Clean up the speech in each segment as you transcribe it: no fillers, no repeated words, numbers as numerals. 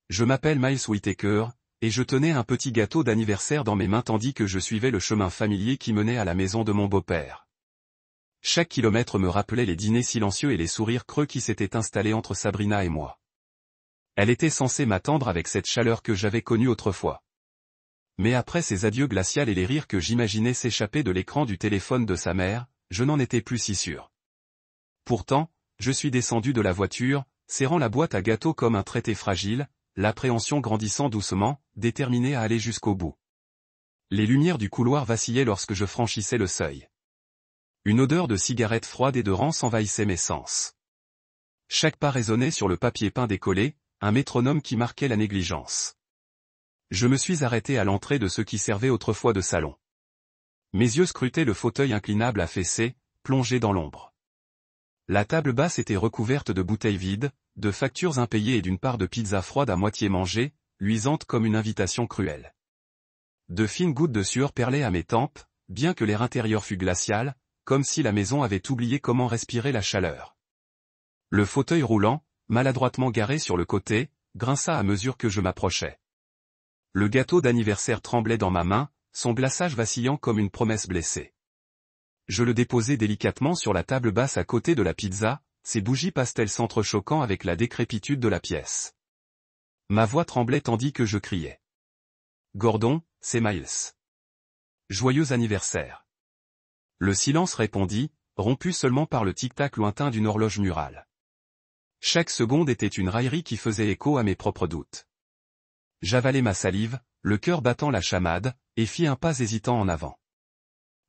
Je m'appelle Miles Whittaker, et je tenais un petit gâteau d'anniversaire dans mes mains tandis que je suivais le chemin familier qui menait à la maison de mon beau-père. Chaque kilomètre me rappelait les dîners silencieux et les sourires creux qui s'étaient installés entre Sabrina et moi. Elle était censée m'attendre avec cette chaleur que j'avais connue autrefois. Mais après ces adieux glaciaux et les rires que j'imaginais s'échapper de l'écran du téléphone de sa mère, je n'en étais plus si sûr. Pourtant, je suis descendu de la voiture, serrant la boîte à gâteaux comme un traité fragile, l'appréhension grandissant doucement, déterminé à aller jusqu'au bout. Les lumières du couloir vacillaient lorsque je franchissais le seuil. Une odeur de cigarette froide et de rance envahissait mes sens. Chaque pas résonnait sur le papier peint décollé, un métronome qui marquait la négligence. Je me suis arrêté à l'entrée de ce qui servait autrefois de salon. Mes yeux scrutaient le fauteuil inclinable affaissé, plongé dans l'ombre. La table basse était recouverte de bouteilles vides, de factures impayées et d'une part de pizza froide à moitié mangée, luisante comme une invitation cruelle. De fines gouttes de sueur perlaient à mes tempes, bien que l'air intérieur fût glacial, comme si la maison avait oublié comment respirer la chaleur. Le fauteuil roulant, maladroitement garé sur le côté, grinça à mesure que je m'approchais. Le gâteau d'anniversaire tremblait dans ma main, son glaçage vacillant comme une promesse blessée. Je le déposai délicatement sur la table basse à côté de la pizza, ses bougies pastel s'entrechoquant avec la décrépitude de la pièce. Ma voix tremblait tandis que je criais. « Gordon, c'est Miles. Joyeux anniversaire. » Le silence répondit, rompu seulement par le tic-tac lointain d'une horloge murale. Chaque seconde était une raillerie qui faisait écho à mes propres doutes. J'avalai ma salive, le cœur battant la chamade, et fis un pas hésitant en avant.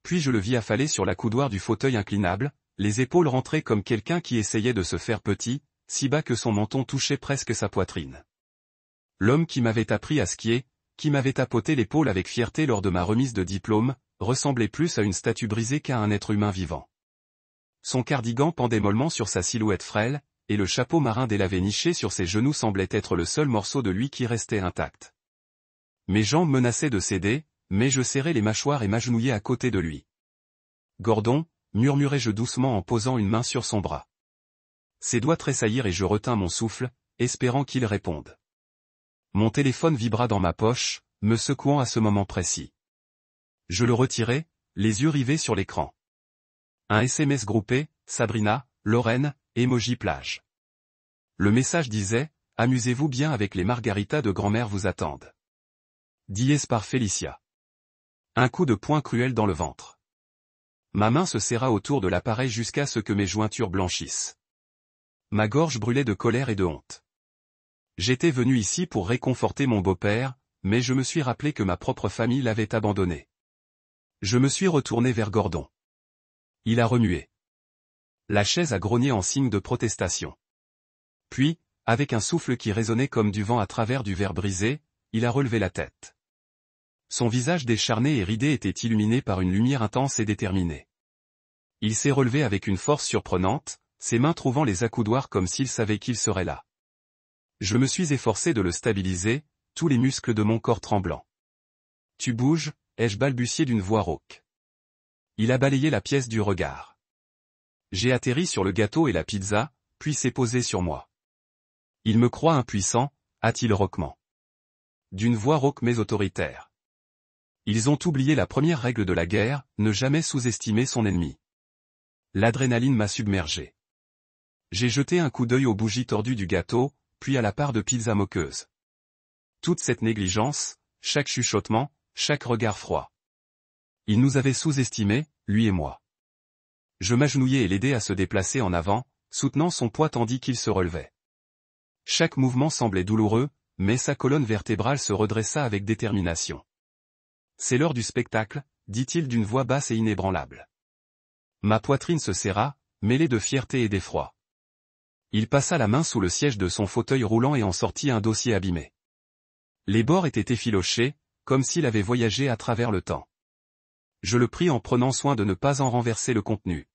Puis je le vis affaler sur la coudoir du fauteuil inclinable, les épaules rentrées comme quelqu'un qui essayait de se faire petit, si bas que son menton touchait presque sa poitrine. L'homme qui m'avait appris à skier, qui m'avait tapoté l'épaule avec fierté lors de ma remise de diplôme, ressemblait plus à une statue brisée qu'à un être humain vivant. Son cardigan pendait mollement sur sa silhouette frêle, et le chapeau marin délavé niché sur ses genoux semblait être le seul morceau de lui qui restait intact. Mes jambes menaçaient de céder, mais je serrai les mâchoires et m'agenouillai à côté de lui. « Gordon » murmurai-je doucement en posant une main sur son bras. Ses doigts tressaillirent et je retins mon souffle, espérant qu'il réponde. Mon téléphone vibra dans ma poche, me secouant à ce moment précis. Je le retirai, les yeux rivés sur l'écran. Un SMS groupé, Sabrina, Lorraine, emoji plage. Le message disait, « Amusez-vous bien avec les margaritas de grand-mère vous attendent. » Dièse par Félicia. Un coup de poing cruel dans le ventre. Ma main se serra autour de l'appareil jusqu'à ce que mes jointures blanchissent. Ma gorge brûlait de colère et de honte. J'étais venu ici pour réconforter mon beau-père, mais je me suis rappelé que ma propre famille l'avait abandonné. Je me suis retourné vers Gordon. Il a remué. La chaise a grogné en signe de protestation. Puis, avec un souffle qui résonnait comme du vent à travers du verre brisé, il a relevé la tête. Son visage décharné et ridé était illuminé par une lumière intense et déterminée. Il s'est relevé avec une force surprenante, ses mains trouvant les accoudoirs comme s'il savait qu'il serait là. Je me suis efforcé de le stabiliser, tous les muscles de mon corps tremblant. « Tu bouges » ai-je balbutié d'une voix rauque. Il a balayé la pièce du regard. J'ai atterri sur le gâteau et la pizza, puis s'est posé sur moi. « Il me croit impuissant » a-t-il rauquement. D'une voix rauque mais autoritaire. Ils ont oublié la première règle de la guerre, ne jamais sous-estimer son ennemi. L'adrénaline m'a submergé. J'ai jeté un coup d'œil aux bougies tordues du gâteau, puis à la part de pizza moqueuse. Toute cette négligence, chaque chuchotement, chaque regard froid. Il nous avait sous-estimés, lui et moi. Je m'agenouillai et l'aidai à se déplacer en avant, soutenant son poids tandis qu'il se relevait. Chaque mouvement semblait douloureux, mais sa colonne vertébrale se redressa avec détermination. « C'est l'heure du spectacle » dit-il d'une voix basse et inébranlable. Ma poitrine se serra, mêlée de fierté et d'effroi. Il passa la main sous le siège de son fauteuil roulant et en sortit un dossier abîmé. Les bords étaient effilochés, comme s'il avait voyagé à travers le temps. Je le pris en prenant soin de ne pas en renverser le contenu.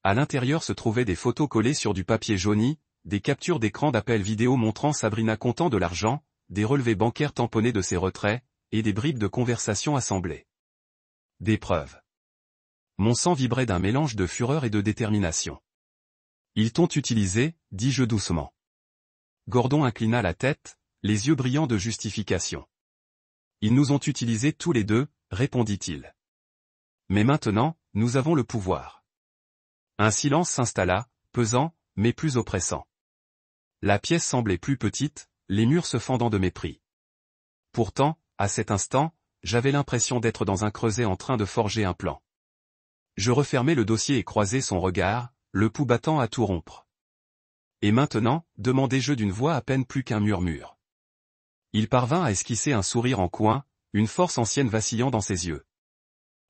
À l'intérieur se trouvaient des photos collées sur du papier jauni, des captures d'écran d'appels vidéo montrant Sabrina comptant de l'argent, des relevés bancaires tamponnés de ses retraits, et des bribes de conversation assemblées. Des preuves. Mon sang vibrait d'un mélange de fureur et de détermination. « Ils t'ont utilisé » dis-je doucement. Gordon inclina la tête, les yeux brillants de justification. Ils nous ont utilisés tous les deux, répondit-il. Mais maintenant, nous avons le pouvoir. Un silence s'installa, pesant, mais plus oppressant. La pièce semblait plus petite, les murs se fendant de mépris. Pourtant, à cet instant, j'avais l'impression d'être dans un creuset en train de forger un plan. Je refermai le dossier et croisai son regard, le pouls battant à tout rompre. Et maintenant, demandai-je d'une voix à peine plus qu'un murmure. Il parvint à esquisser un sourire en coin, une force ancienne vacillant dans ses yeux.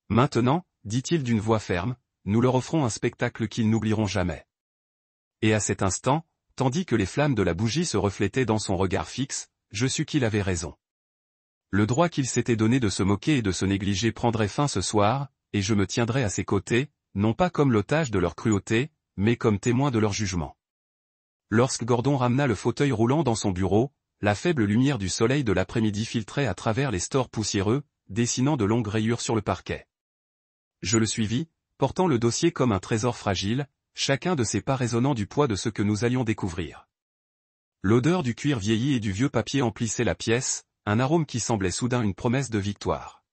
Maintenant, dit-il d'une voix ferme, nous leur offrons un spectacle qu'ils n'oublieront jamais. Et à cet instant, tandis que les flammes de la bougie se reflétaient dans son regard fixe, je sus qu'il avait raison. Le droit qu'il s'était donné de se moquer et de se négliger prendrait fin ce soir, et je me tiendrais à ses côtés, non pas comme l'otage de leur cruauté, mais comme témoin de leur jugement. Lorsque Gordon ramena le fauteuil roulant dans son bureau, la faible lumière du soleil de l'après-midi filtrait à travers les stores poussiéreux, dessinant de longues rayures sur le parquet. Je le suivis, portant le dossier comme un trésor fragile, chacun de ses pas résonnant du poids de ce que nous allions découvrir. L'odeur du cuir vieilli et du vieux papier emplissait la pièce, un arôme qui semblait soudain une promesse de victoire.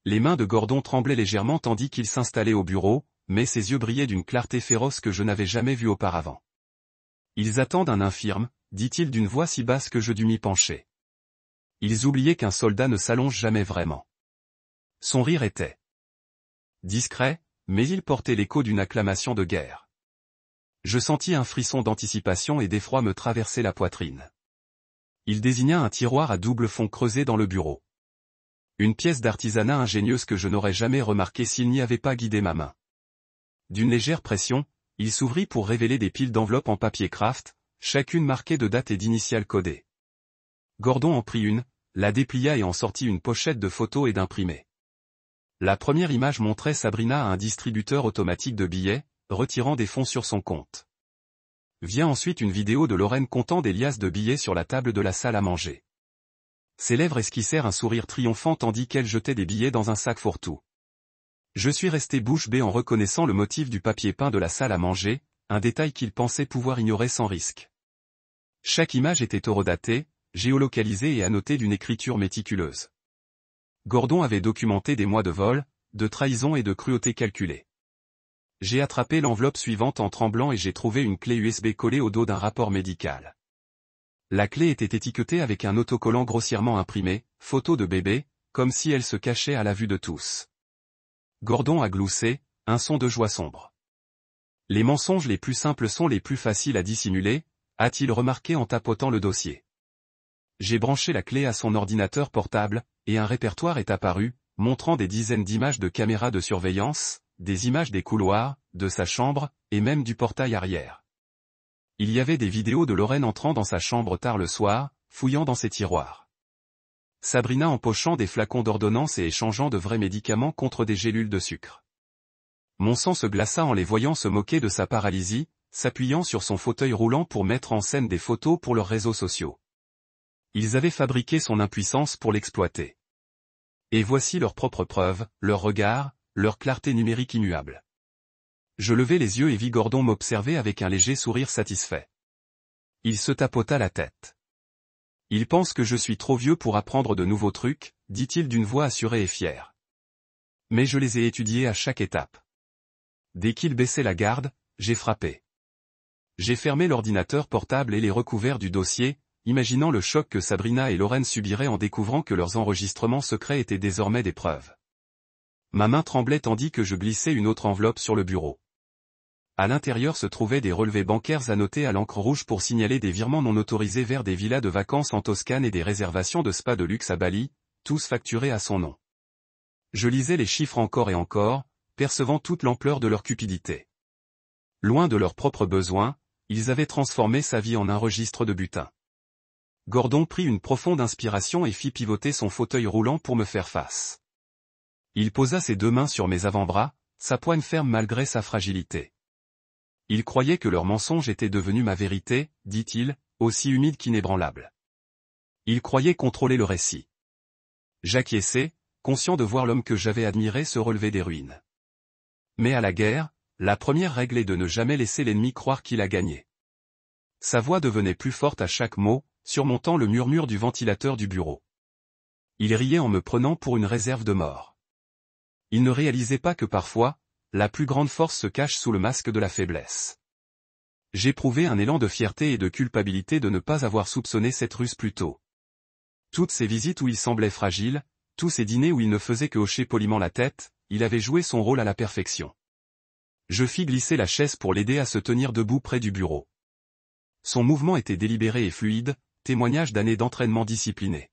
Les mains de Gordon tremblaient légèrement tandis qu'il s'installait au bureau, mais ses yeux brillaient d'une clarté féroce que je n'avais jamais vue auparavant. Ils attendent un infirme, dit-il d'une voix si basse que je dus m'y pencher. Ils oubliaient qu'un soldat ne s'allonge jamais vraiment. Son rire était discret, mais il portait l'écho d'une acclamation de guerre. Je sentis un frisson d'anticipation et d'effroi me traverser la poitrine. Il désigna un tiroir à double fond creusé dans le bureau. Une pièce d'artisanat ingénieuse que je n'aurais jamais remarquée s'il n'y avait pas guidé ma main. D'une légère pression, il s'ouvrit pour révéler des piles d'enveloppes en papier craft, chacune marquée de dates et d'initiales codées. Gordon en prit une, la déplia et en sortit une pochette de photos et d'imprimés. La première image montrait Sabrina à un distributeur automatique de billets, retirant des fonds sur son compte. Vient ensuite une vidéo de Lorraine comptant des liasses de billets sur la table de la salle à manger. Ses lèvres esquissèrent un sourire triomphant tandis qu'elle jetait des billets dans un sac fourre-tout. Je suis resté bouche bée en reconnaissant le motif du papier peint de la salle à manger, un détail qu'il pensait pouvoir ignorer sans risque. Chaque image était horodatée, géolocalisée et annotée d'une écriture méticuleuse. Gordon avait documenté des mois de vol, de trahison et de cruauté calculée. J'ai attrapé l'enveloppe suivante en tremblant et j'ai trouvé une clé USB collée au dos d'un rapport médical. La clé était étiquetée avec un autocollant grossièrement imprimé, photo de bébé, comme si elle se cachait à la vue de tous. Gordon a gloussé, un son de joie sombre. Les mensonges les plus simples sont les plus faciles à dissimuler, a-t-il remarqué en tapotant le dossier. J'ai branché la clé à son ordinateur portable, et un répertoire est apparu, montrant des dizaines d'images de caméras de surveillance, des images des couloirs, de sa chambre, et même du portail arrière. Il y avait des vidéos de Lorraine entrant dans sa chambre tard le soir, fouillant dans ses tiroirs. Sabrina empochant des flacons d'ordonnances et échangeant de vrais médicaments contre des gélules de sucre. Mon sang se glaça en les voyant se moquer de sa paralysie, s'appuyant sur son fauteuil roulant pour mettre en scène des photos pour leurs réseaux sociaux. Ils avaient fabriqué son impuissance pour l'exploiter. Et voici leurs propres preuves, leur regard, leur clarté numérique immuable. Je levai les yeux et vis Gordon m'observer avec un léger sourire satisfait. Il se tapota la tête. Il pense que je suis trop vieux pour apprendre de nouveaux trucs, dit-il d'une voix assurée et fière. Mais je les ai étudiés à chaque étape. Dès qu'il baissait la garde, j'ai frappé. J'ai fermé l'ordinateur portable et les recouverts du dossier, imaginant le choc que Sabrina et Lorraine subiraient en découvrant que leurs enregistrements secrets étaient désormais des preuves. Ma main tremblait tandis que je glissais une autre enveloppe sur le bureau. À l'intérieur se trouvaient des relevés bancaires annotés à l'encre rouge pour signaler des virements non autorisés vers des villas de vacances en Toscane et des réservations de spa de luxe à Bali, tous facturés à son nom. Je lisais les chiffres encore et encore, percevant toute l'ampleur de leur cupidité. Loin de leurs propres besoins, ils avaient transformé sa vie en un registre de butin. Gordon prit une profonde inspiration et fit pivoter son fauteuil roulant pour me faire face. Il posa ses deux mains sur mes avant-bras, sa poigne ferme malgré sa fragilité. Il croyait que leur mensonge était devenu ma vérité, dit-il, aussi humide qu'inébranlable. Il croyait contrôler le récit. J'acquiesçai, conscient de voir l'homme que j'avais admiré se relever des ruines. Mais à la guerre, la première règle est de ne jamais laisser l'ennemi croire qu'il a gagné. Sa voix devenait plus forte à chaque mot, surmontant le murmure du ventilateur du bureau. Il riait en me prenant pour une réserve de mort. Il ne réalisait pas que parfois, la plus grande force se cache sous le masque de la faiblesse. J'éprouvais un élan de fierté et de culpabilité de ne pas avoir soupçonné cette ruse plus tôt. Toutes ces visites où il semblait fragile, tous ces dîners où il ne faisait que hocher poliment la tête, il avait joué son rôle à la perfection. Je fis glisser la chaise pour l'aider à se tenir debout près du bureau. Son mouvement était délibéré et fluide, témoignage d'années d'entraînement discipliné.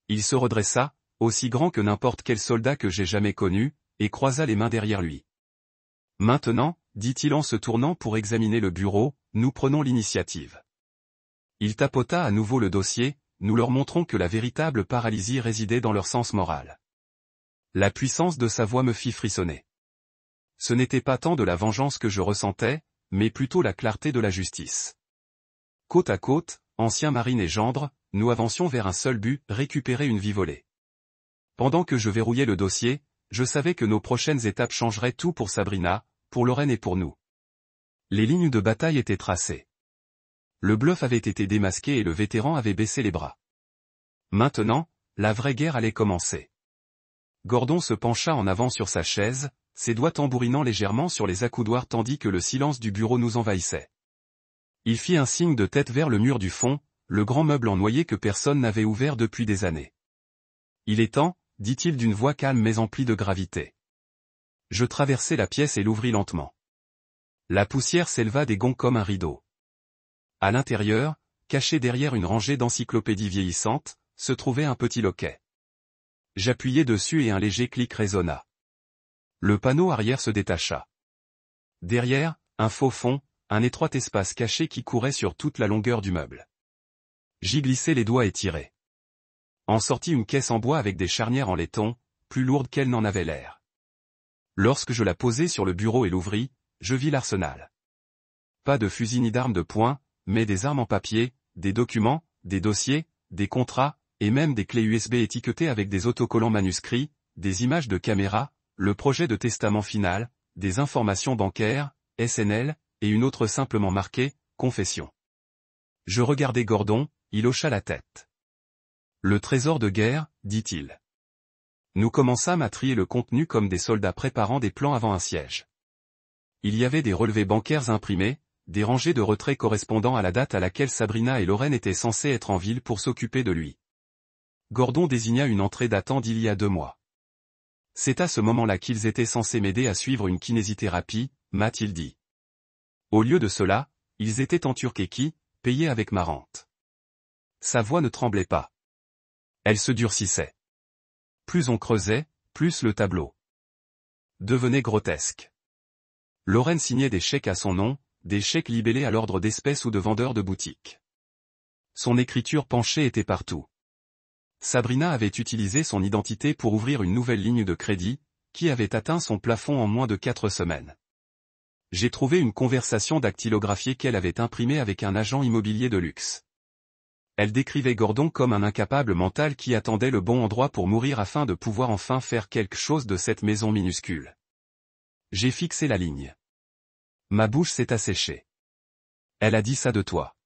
Il se redressa, aussi grand que n'importe quel soldat que j'ai jamais connu, et croisa les mains derrière lui. Maintenant, dit-il en se tournant pour examiner le bureau, nous prenons l'initiative. Il tapota à nouveau le dossier, nous leur montrons que la véritable paralysie résidait dans leur sens moral. La puissance de sa voix me fit frissonner. Ce n'était pas tant de la vengeance que je ressentais, mais plutôt la clarté de la justice. Côte à côte, ancien marine et gendre, nous avancions vers un seul but, récupérer une vie volée. Pendant que je verrouillais le dossier, je savais que nos prochaines étapes changeraient tout pour Sabrina, pour Lorraine et pour nous. Les lignes de bataille étaient tracées. Le bluff avait été démasqué et le vétéran avait baissé les bras. Maintenant, la vraie guerre allait commencer. Gordon se pencha en avant sur sa chaise, ses doigts tambourinant légèrement sur les accoudoirs tandis que le silence du bureau nous envahissait. Il fit un signe de tête vers le mur du fond, le grand meuble en noyer que personne n'avait ouvert depuis des années. Il est temps, dit-il d'une voix calme mais emplie de gravité. Je traversai la pièce et l'ouvris lentement. La poussière s'éleva des gonds comme un rideau. À l'intérieur, caché derrière une rangée d'encyclopédies vieillissantes, se trouvait un petit loquet. J'appuyai dessus et un léger clic résonna. Le panneau arrière se détacha. Derrière, un faux fond, un étroit espace caché qui courait sur toute la longueur du meuble. J'y glissai les doigts et tirai. En sortit une caisse en bois avec des charnières en laiton, plus lourde qu'elle n'en avait l'air. Lorsque je la posai sur le bureau et l'ouvris, je vis l'arsenal. Pas de fusil ni d'armes de poing, mais des armes en papier, des documents, des dossiers, des contrats, et même des clés USB étiquetées avec des autocollants manuscrits, des images de caméra, le projet de testament final, des informations bancaires, SNL, et une autre simplement marquée, confession. Je regardai Gordon, il hocha la tête. Le trésor de guerre, dit-il. Nous commençâmes à trier le contenu comme des soldats préparant des plans avant un siège. Il y avait des relevés bancaires imprimés, des rangées de retraits correspondant à la date à laquelle Sabrina et Lorraine étaient censées être en ville pour s'occuper de lui. Gordon désigna une entrée datant d'il y a 2 mois. C'est à ce moment-là qu'ils étaient censés m'aider à suivre une kinésithérapie, m'a-t-il dit. Au lieu de cela, ils étaient en Turquie, payés avec ma rente. Sa voix ne tremblait pas. Elle se durcissait. Plus on creusait, plus le tableau devenait grotesque. Lorraine signait des chèques à son nom, des chèques libellés à l'ordre d'espèces ou de vendeurs de boutiques. Son écriture penchée était partout. Sabrina avait utilisé son identité pour ouvrir une nouvelle ligne de crédit, qui avait atteint son plafond en moins de 4 semaines. J'ai trouvé une conversation dactylographiée qu'elle avait imprimée avec un agent immobilier de luxe. Elle décrivait Gordon comme un incapable mental qui attendait le bon endroit pour mourir afin de pouvoir enfin faire quelque chose de cette maison minuscule. J'ai fixé la ligne. Ma bouche s'est asséchée. Elle a dit ça de toi.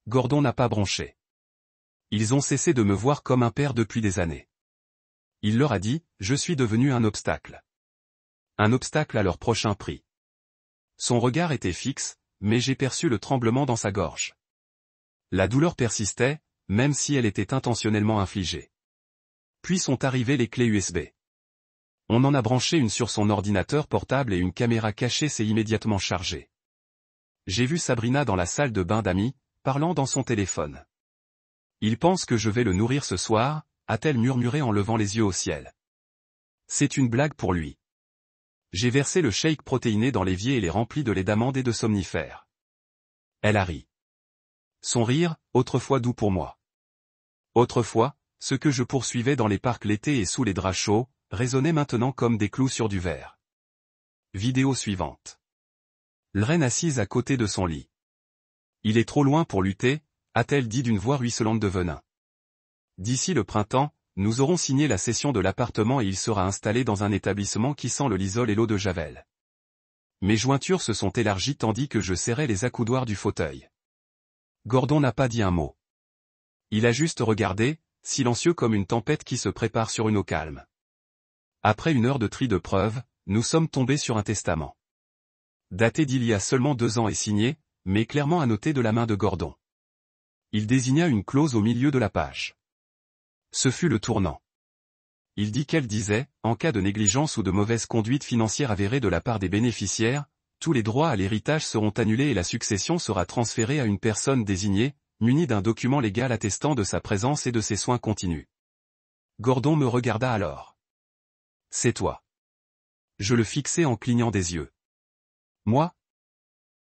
Gordon n'a pas bronché. Ils ont cessé de me voir comme un père depuis des années. Il leur a dit, je suis devenu un obstacle. Un obstacle à leur prochain prix. Son regard était fixe, mais j'ai perçu le tremblement dans sa gorge. La douleur persistait, même si elle était intentionnellement infligée. Puis sont arrivées les clés USB. On en a branché une sur son ordinateur portable et une caméra cachée s'est immédiatement chargée. J'ai vu Sabrina dans la salle de bain d'amis, parlant dans son téléphone. Il pense que je vais le nourrir ce soir, a-t-elle murmuré en levant les yeux au ciel. C'est une blague pour lui. J'ai versé le shake protéiné dans l'évier et les rempli de lait d'amande et de somnifères. Elle a ri. Son rire, autrefois doux pour moi. Autrefois, ce que je poursuivais dans les parcs l'été et sous les draps chauds, résonnait maintenant comme des clous sur du verre. Vidéo suivante. Lorraine assise à côté de son lit. Il est trop loin pour lutter, a-t-elle dit d'une voix ruisselante de venin. D'ici le printemps, nous aurons signé la cession de l'appartement et il sera installé dans un établissement qui sent le lysol et l'eau de javel. Mes jointures se sont élargies tandis que je serrais les accoudoirs du fauteuil. Gordon n'a pas dit un mot. Il a juste regardé, silencieux comme une tempête qui se prépare sur une eau calme. Après une heure de tri de preuves, nous sommes tombés sur un testament. Daté d'il y a seulement 2 ans et signé, mais clairement annoté de la main de Gordon. Il désigna une clause au milieu de la page. Ce fut le tournant. Il dit qu'elle disait, en cas de négligence ou de mauvaise conduite financière avérée de la part des bénéficiaires, tous les droits à l'héritage seront annulés et la succession sera transférée à une personne désignée, munie d'un document légal attestant de sa présence et de ses soins continus. Gordon me regarda alors. C'est toi. Je le fixai en clignant des yeux. Moi?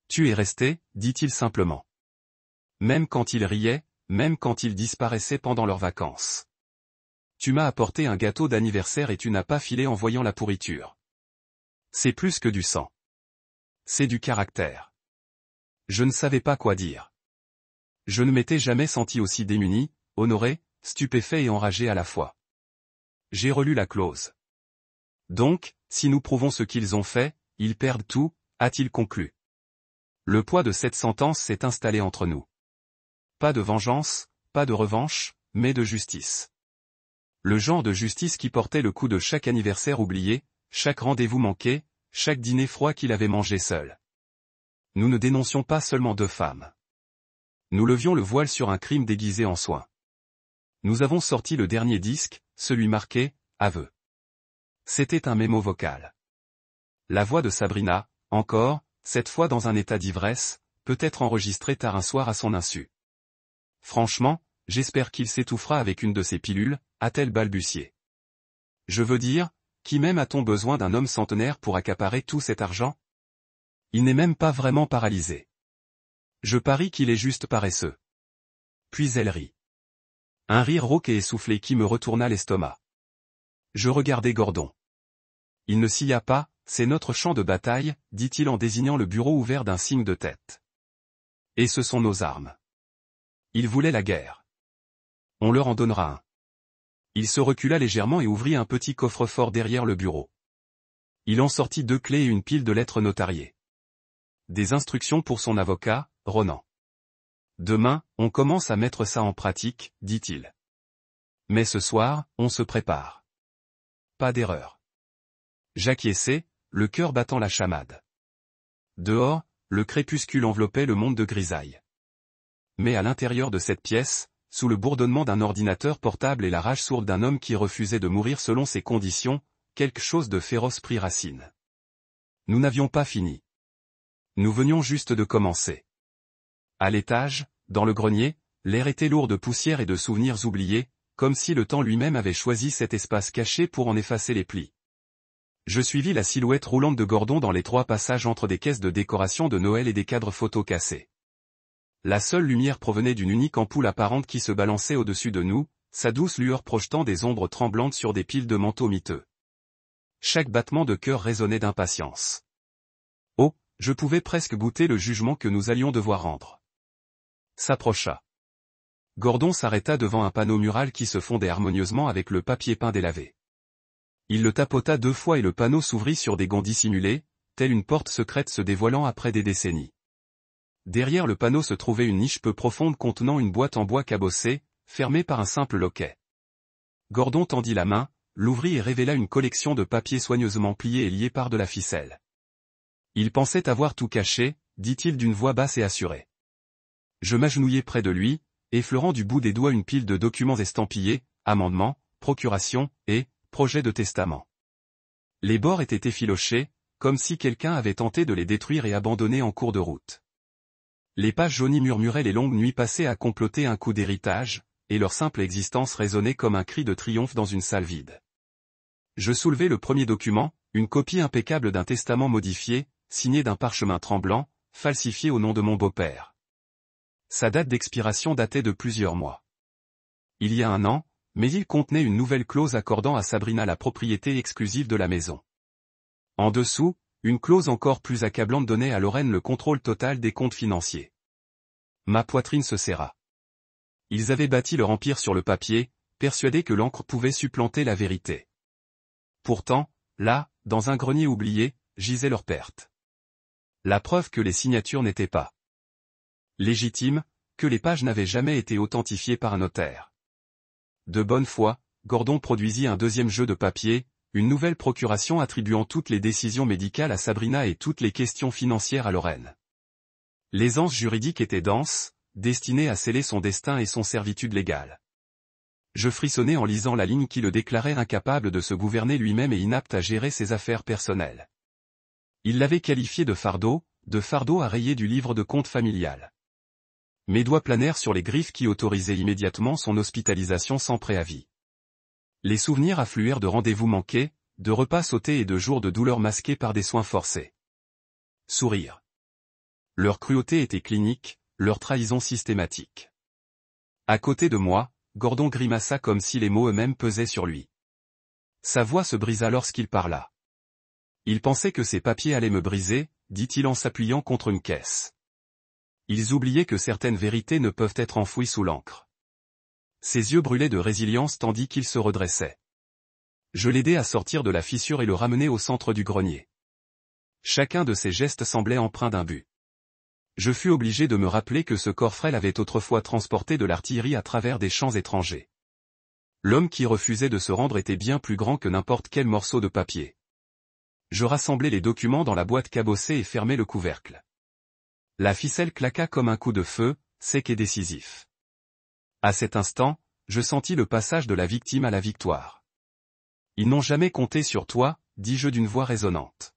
Tu es resté, dit-il simplement. Même quand il riait, même quand il disparaissait pendant leurs vacances. Tu m'as apporté un gâteau d'anniversaire et tu n'as pas filé en voyant la pourriture. C'est plus que du sang. C'est du caractère. Je ne savais pas quoi dire. Je ne m'étais jamais senti aussi démuni, honoré, stupéfait et enragé à la fois. J'ai relu la clause. Donc, si nous prouvons ce qu'ils ont fait, ils perdent tout, a-t-il conclu. Le poids de cette sentence s'est installé entre nous. Pas de vengeance, pas de revanche, mais de justice. Le genre de justice qui portait le coup de chaque anniversaire oublié, chaque rendez-vous manqué, chaque dîner froid qu'il avait mangé seul. Nous ne dénoncions pas seulement 2 femmes. Nous levions le voile sur un crime déguisé en soin. Nous avons sorti le dernier disque, celui marqué « Aveu ». C'était un mémo vocal. La voix de Sabrina, encore, cette fois dans un état d'ivresse, peut-être enregistrée tard un soir à son insu. Franchement, j'espère qu'il s'étouffera avec une de ces pilules, a-t-elle balbutié. Je veux dire, qui même a-t-on besoin d'un homme centenaire pour accaparer tout cet argent? Il n'est même pas vraiment paralysé. Je parie qu'il est juste paresseux. Puis elle rit. Un rire rauque et essoufflé qui me retourna l'estomac. Je regardai Gordon. Il ne s'y a pas, c'est notre champ de bataille, dit-il en désignant le bureau ouvert d'un signe de tête. Et ce sont nos armes. Ils voulaient la guerre. On leur en donnera un. Il se recula légèrement et ouvrit un petit coffre-fort derrière le bureau. Il en sortit 2 clés et une pile de lettres notariées. Des instructions pour son avocat, Ronan. Demain, on commence à mettre ça en pratique, dit-il. Mais ce soir, on se prépare. Pas d'erreur. J'acquiesçai, le cœur battant la chamade. Dehors, le crépuscule enveloppait le monde de grisaille. Mais à l'intérieur de cette pièce, sous le bourdonnement d'un ordinateur portable et la rage sourde d'un homme qui refusait de mourir selon ses conditions, quelque chose de féroce prit racine. Nous n'avions pas fini. Nous venions juste de commencer. À l'étage, dans le grenier, l'air était lourd de poussière et de souvenirs oubliés, comme si le temps lui-même avait choisi cet espace caché pour en effacer les plis. Je suivis la silhouette roulante de Gordon dans l'étroit passage entre des caisses de décoration de Noël et des cadres photos cassés. La seule lumière provenait d'une unique ampoule apparente qui se balançait au-dessus de nous, sa douce lueur projetant des ombres tremblantes sur des piles de manteaux miteux. Chaque battement de cœur résonnait d'impatience. Oh, je pouvais presque goûter le jugement que nous allions devoir rendre. S'approcha. Gordon s'arrêta devant un panneau mural qui se fondait harmonieusement avec le papier peint délavé. Il le tapota 2 fois et le panneau s'ouvrit sur des gonds dissimulés, telle une porte secrète se dévoilant après des décennies. Derrière le panneau se trouvait une niche peu profonde contenant une boîte en bois cabossée, fermée par un simple loquet. Gordon tendit la main, l'ouvrit et révéla une collection de papiers soigneusement pliés et liés par de la ficelle. Il pensait avoir tout caché, dit-il d'une voix basse et assurée. Je m'agenouillai près de lui, effleurant du bout des doigts une pile de documents estampillés, amendements, procurations, et projets de testament. Les bords étaient effilochés, comme si quelqu'un avait tenté de les détruire et abandonner en cours de route. Les pages jaunies murmuraient les longues nuits passées à comploter un coup d'héritage, et leur simple existence résonnait comme un cri de triomphe dans une salle vide. Je soulevai le premier document, une copie impeccable d'un testament modifié, signé d'un parchemin tremblant, falsifié au nom de mon beau-père. Sa date d'expiration datait de plusieurs mois. Il y a 1 an, mais il contenait une nouvelle clause accordant à Sabrina la propriété exclusive de la maison. En dessous, une clause encore plus accablante donnait à Lorraine le contrôle total des comptes financiers. Ma poitrine se serra. Ils avaient bâti leur empire sur le papier, persuadés que l'encre pouvait supplanter la vérité. Pourtant, là, dans un grenier oublié, gisait leur perte. La preuve que les signatures n'étaient pas légitimes, que les pages n'avaient jamais été authentifiées par un notaire. De bonne foi, Gordon produisit un deuxième jeu de papier, une nouvelle procuration attribuant toutes les décisions médicales à Sabrina et toutes les questions financières à Lorraine. L'aisance juridique était dense, destinée à sceller son destin et son servitude légale. Je frissonnais en lisant la ligne qui le déclarait incapable de se gouverner lui-même et inapte à gérer ses affaires personnelles. Il l'avait qualifié de fardeau à rayer du livre de compte familial. Mes doigts planèrent sur les griffes qui autorisaient immédiatement son hospitalisation sans préavis. Les souvenirs affluèrent de rendez-vous manqués, de repas sautés et de jours de douleur masqués par des soins forcés. Sourire. Leur cruauté était clinique, leur trahison systématique. À côté de moi, Gordon grimaça comme si les mots eux-mêmes pesaient sur lui. Sa voix se brisa lorsqu'il parla. Il pensait que ces papiers allaient me briser, dit-il en s'appuyant contre une caisse. Ils oubliaient que certaines vérités ne peuvent être enfouies sous l'encre. Ses yeux brûlaient de résilience tandis qu'il se redressait. Je l'aidai à sortir de la fissure et le ramenai au centre du grenier. Chacun de ses gestes semblait empreint d'un but. Je fus obligé de me rappeler que ce corps frêle avait autrefois transporté de l'artillerie à travers des champs étrangers. L'homme qui refusait de se rendre était bien plus grand que n'importe quel morceau de papier. Je rassemblai les documents dans la boîte cabossée et fermai le couvercle. La ficelle claqua comme un coup de feu, sec et décisif. À cet instant, je sentis le passage de la victime à la victoire. Ils n'ont jamais compté sur toi, dis-je d'une voix résonnante.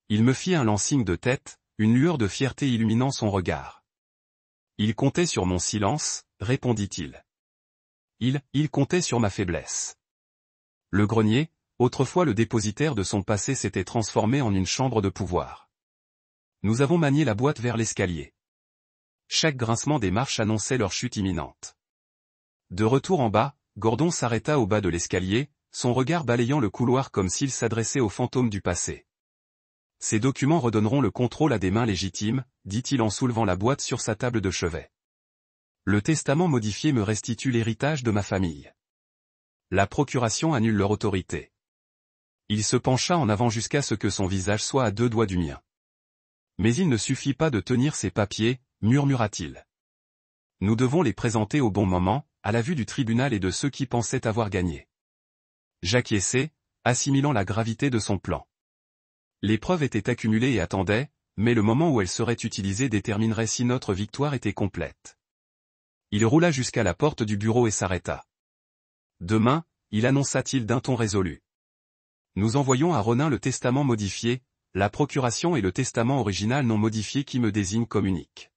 Il me fit un lancing de tête, une lueur de fierté illuminant son regard. Il comptait sur mon silence, répondit-il. Il comptait sur ma faiblesse. Le grenier, autrefois le dépositaire de son passé, s'était transformé en une chambre de pouvoir. Nous avons manié la boîte vers l'escalier. Chaque grincement des marches annonçait leur chute imminente. De retour en bas, Gordon s'arrêta au bas de l'escalier, son regard balayant le couloir comme s'il s'adressait aux fantômes du passé. Ces documents redonneront le contrôle à des mains légitimes, dit-il en soulevant la boîte sur sa table de chevet. Le testament modifié me restitue l'héritage de ma famille. La procuration annule leur autorité. Il se pencha en avant jusqu'à ce que son visage soit à 2 doigts du mien. Mais il ne suffit pas de tenir ces papiers, murmura-t-il. Nous devons les présenter au bon moment, à la vue du tribunal et de ceux qui pensaient avoir gagné. J'acquiesçai, assimilant la gravité de son plan. Les preuves étaient accumulées et attendaient, mais le moment où elles seraient utilisées déterminerait si notre victoire était complète. Il roula jusqu'à la porte du bureau et s'arrêta. Demain, il annonça-t-il d'un ton résolu. Nous envoyons à Ronin le testament modifié, la procuration et le testament original non modifié qui me désigne comme unique.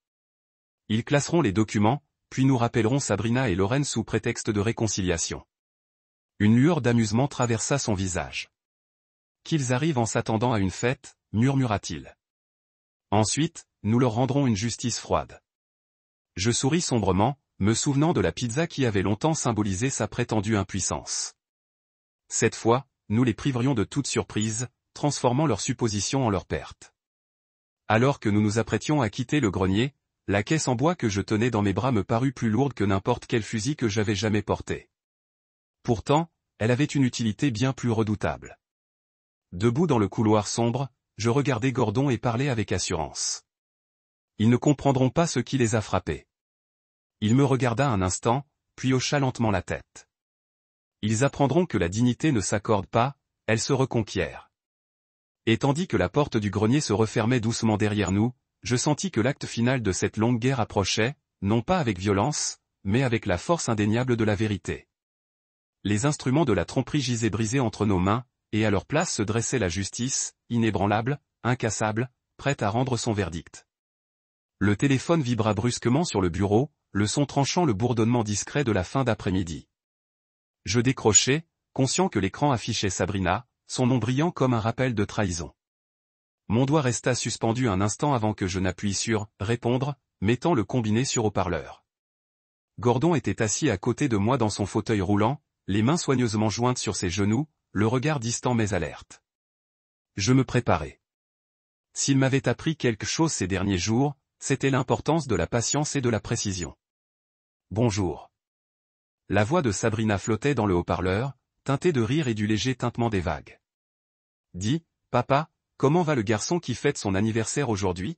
Ils classeront les documents, puis nous rappellerons Sabrina et Lorraine sous prétexte de réconciliation. Une lueur d'amusement traversa son visage. Qu'ils arrivent en s'attendant à une fête, murmura-t-il. Ensuite, nous leur rendrons une justice froide. Je souris sombrement, me souvenant de la pizza qui avait longtemps symbolisé sa prétendue impuissance. Cette fois, nous les priverions de toute surprise, transformant leurs suppositions en leur perte. Alors que nous nous apprêtions à quitter le grenier, la caisse en bois que je tenais dans mes bras me parut plus lourde que n'importe quel fusil que j'avais jamais porté. Pourtant, elle avait une utilité bien plus redoutable. Debout dans le couloir sombre, je regardai Gordon et parlais avec assurance. Ils ne comprendront pas ce qui les a frappés. Il me regarda un instant, puis hocha lentement la tête. Ils apprendront que la dignité ne s'accorde pas, elle se reconquiert. Et tandis que la porte du grenier se refermait doucement derrière nous, je sentis que l'acte final de cette longue guerre approchait, non pas avec violence, mais avec la force indéniable de la vérité. Les instruments de la tromperie gisaient brisés entre nos mains, et à leur place se dressait la justice, inébranlable, incassable, prête à rendre son verdict. Le téléphone vibra brusquement sur le bureau, le son tranchant le bourdonnement discret de la fin d'après-midi. Je décrochai, conscient que l'écran affichait Sabrina, son nom brillant comme un rappel de trahison. Mon doigt resta suspendu un instant avant que je n'appuie sur « Répondre », mettant le combiné sur haut-parleur. Gordon était assis à côté de moi dans son fauteuil roulant, les mains soigneusement jointes sur ses genoux, le regard distant mais alerte. Je me préparais. S'il m'avait appris quelque chose ces derniers jours, c'était l'importance de la patience et de la précision. Bonjour. La voix de Sabrina flottait dans le haut-parleur, teintée de rire et du léger tintement des vagues. Dis, papa, comment va le garçon qui fête son anniversaire aujourd'hui ?